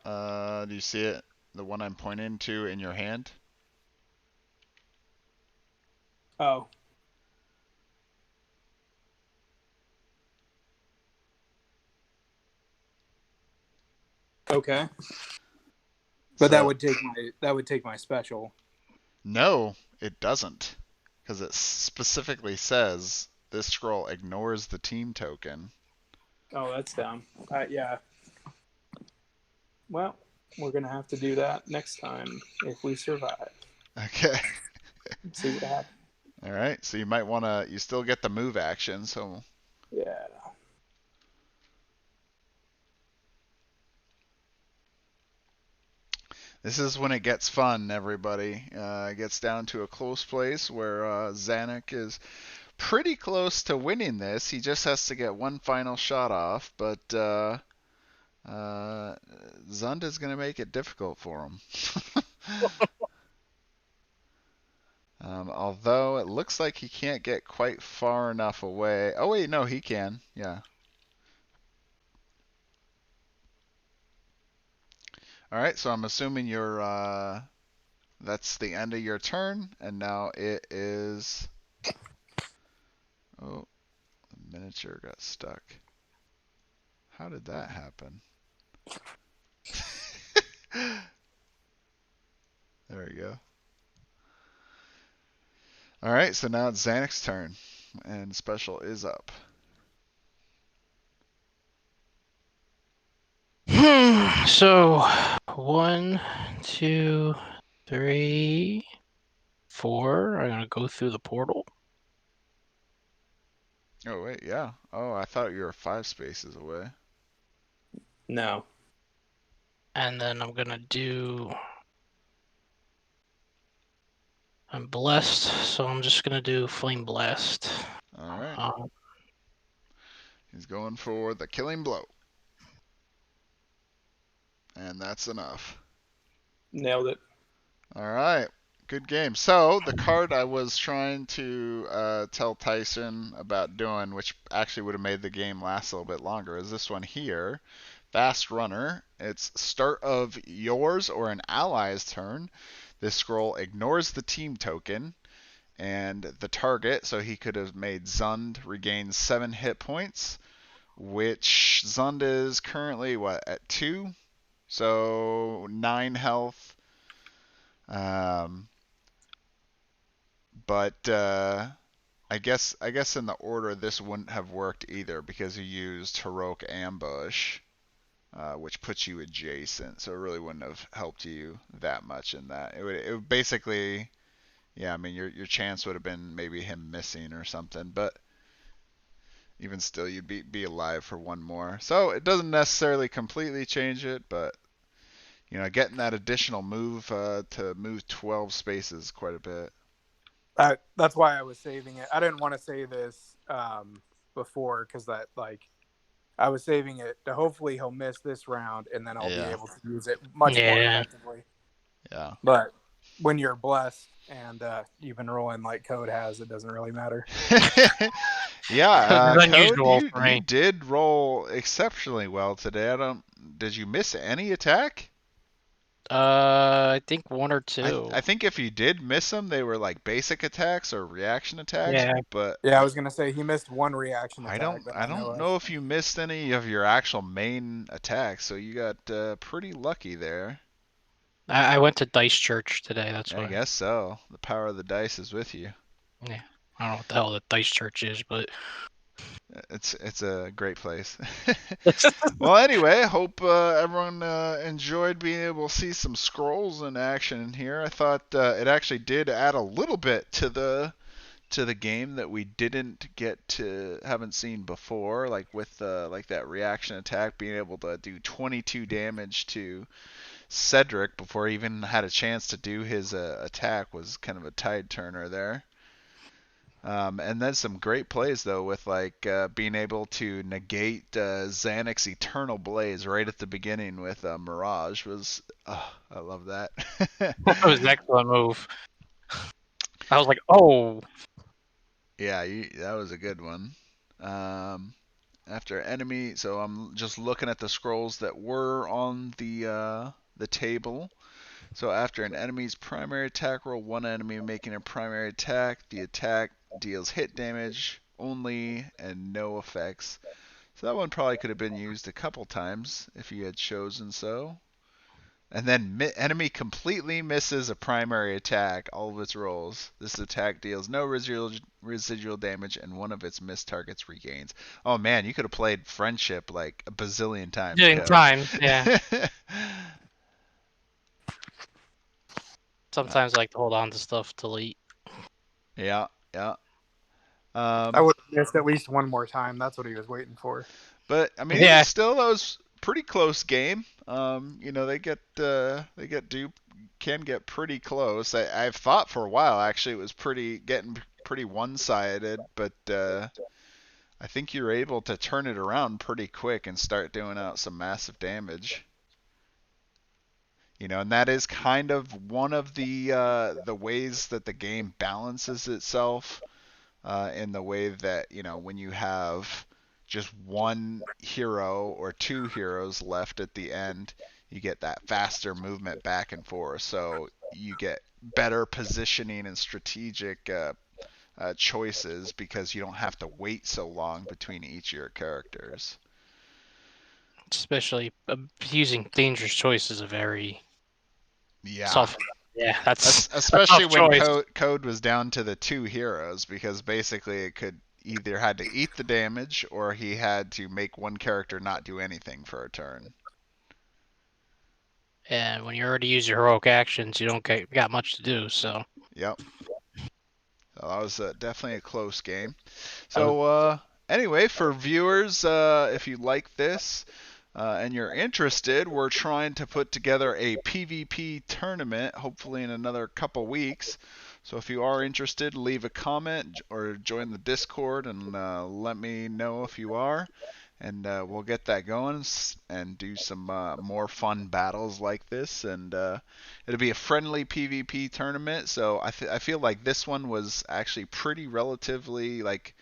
Do you see it? The one I'm pointing to in your hand? Oh. Okay. But So, that would take my special. no, it doesn't. Because it specifically says this scroll ignores the team token. Oh, that's dumb. Yeah. Well, we're gonna have to do that next time if we survive. Okay. Let's see what happens. All right. So you might want to. You still get the move action. So Yeah. this is when it gets fun, everybody. It gets down to a close place where Zanuck is pretty close to winning this. He just has to get one final shot off, but Zund is going to make it difficult for him. Although it looks like he can't get quite far enough away. Oh wait, no, he can. Yeah. All right, so I'm assuming you're that's the end of your turn, and now it is. Oh, the miniature got stuck. How did that happen? There we go. All right, so now it's Zanuck's turn, and special is up. So 1, 2, 3, 4. I'm gonna go through the portal. Oh wait, yeah. Oh, I thought you were 5 spaces away. No. And then I'm gonna do. I'm blessed, so I'm just gonna do Flame Blast. All right. Um, He's going for the killing blow. And that's enough. Nailed it. All right. Good game. So, the card I was trying to tell Tyson about doing, which actually would have made the game last a little bit longer, is this one here. Fast Runner. It's start of yours or an ally's turn. This scroll ignores the team token and the target, so he could have made Zund regain 7 hit points, which Zund is currently, what, at 2? So 9 health. Um, but I guess in the order this wouldn't have worked either because you used heroic ambush, which puts you adjacent. So it really wouldn't have helped you that much in that. It would basically, yeah. I mean, your chance would have been maybe him missing or something, but even still, you'd be alive for one more. So it doesn't necessarily completely change it, but getting that additional move to move 12 spaces quite a bit. That's why I was saving it. I didn't want to say this before because I was saving it to hopefully he'll miss this round and then I'll be able to use it much more effectively. Yeah. But when you're blessed and you've been rolling like Code has, it doesn't really matter. Yeah, Code, unusual for you me. did roll exceptionally well today. Did you miss any attack? I think 1 or 2. I think if you did miss them, they were like basic attacks or reaction attacks. Yeah. But Yeah, I was gonna say he missed one reaction I attack. don't That I don't know if you missed any of your actual main attacks. So you got pretty lucky there. I went to Dice Church today. That's why. I guess so. The power of the dice is with you. Yeah. I don't know what the hell the Dice Church is, but It's a great place. Well, anyway, hope everyone enjoyed being able to see some scrolls in action in here. I thought it actually did add a little bit to the game that we haven't seen before, like with like that reaction attack, being able to do 22 damage to Cedric before he even had a chance to do his attack was kind of a tide turner there. And then some great plays though, with like being able to negate Xanax Eternal Blaze right at the beginning with Mirage was, I love that. That was an excellent move. I was like, oh. Yeah, that was a good one. After enemy, so I'm just looking at the scrolls that were on the table. So after an enemy's primary attack roll, one enemy making a primary attack, the attack deals hit damage only and no effects. So that one probably could have been used a couple times if you had chosen so. And then enemy completely misses a primary attack, all of its rolls. This attack deals no residual damage and one of its missed targets regains. Oh man, you could have played Friendship like a bazillion times, Million Code. times, yeah. Sometimes I like to hold on to stuff to delete. Yeah, yeah. I would have missed at least one more time. That's what he was waiting for. But I mean, Yeah. even still, that was pretty close game. You know, they get dupe, can get pretty close. I've thought for a while actually it was getting pretty one-sided, but I think you're able to turn it around pretty quick and start doing out some massive damage. You know, and that is kind of one of the ways that the game balances itself, in the way that, you know, when you have just one hero or two heroes left at the end, you get that faster movement back and forth. So you get better positioning and strategic choices because you don't have to wait so long between each of your characters. Especially using dangerous choice is a very Yeah. Yeah, that's especially a tough when choice. code was down to the two heroes, because basically it could either had to eat the damage or he had to make one character not do anything for a turn. And when you already use your heroic actions, you don't got much to do. So. Yep. So that was definitely a close game. So anyway, for viewers, if you like this and you're interested, we're trying to put together a PvP tournament, hopefully in another couple weeks. So if you are interested, leave a comment or join the Discord and let me know if you are. And we'll get that going and do some more fun battles like this. And it'll be a friendly PvP tournament. So I feel like this one was actually pretty relatively like.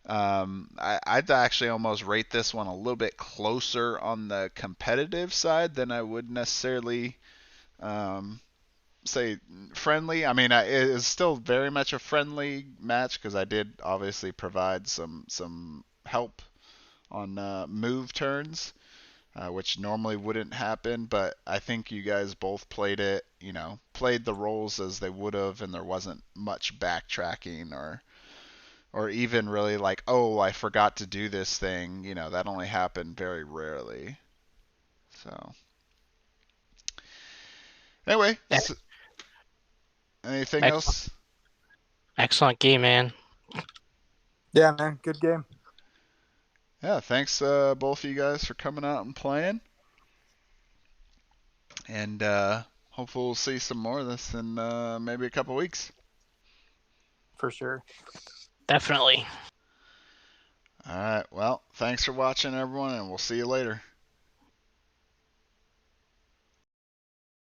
I'd actually almost rate this one a little bit closer on the competitive side than I would necessarily say friendly. I mean, it is still very much a friendly match because I did obviously provide some help on move turns, which normally wouldn't happen. But I think you guys both played it, you know, played the roles as they would have, and there wasn't much backtracking or even really like, oh, I forgot to do this thing. You know, that only happened very rarely. So anyway, anything else? Excellent game, man. Yeah, man, good game. Yeah, thanks both of you guys for coming out and playing. And hopefully we'll see some more of this in maybe a couple weeks. For sure. Definitely. All right. Well, thanks for watching, everyone, and we'll see you later.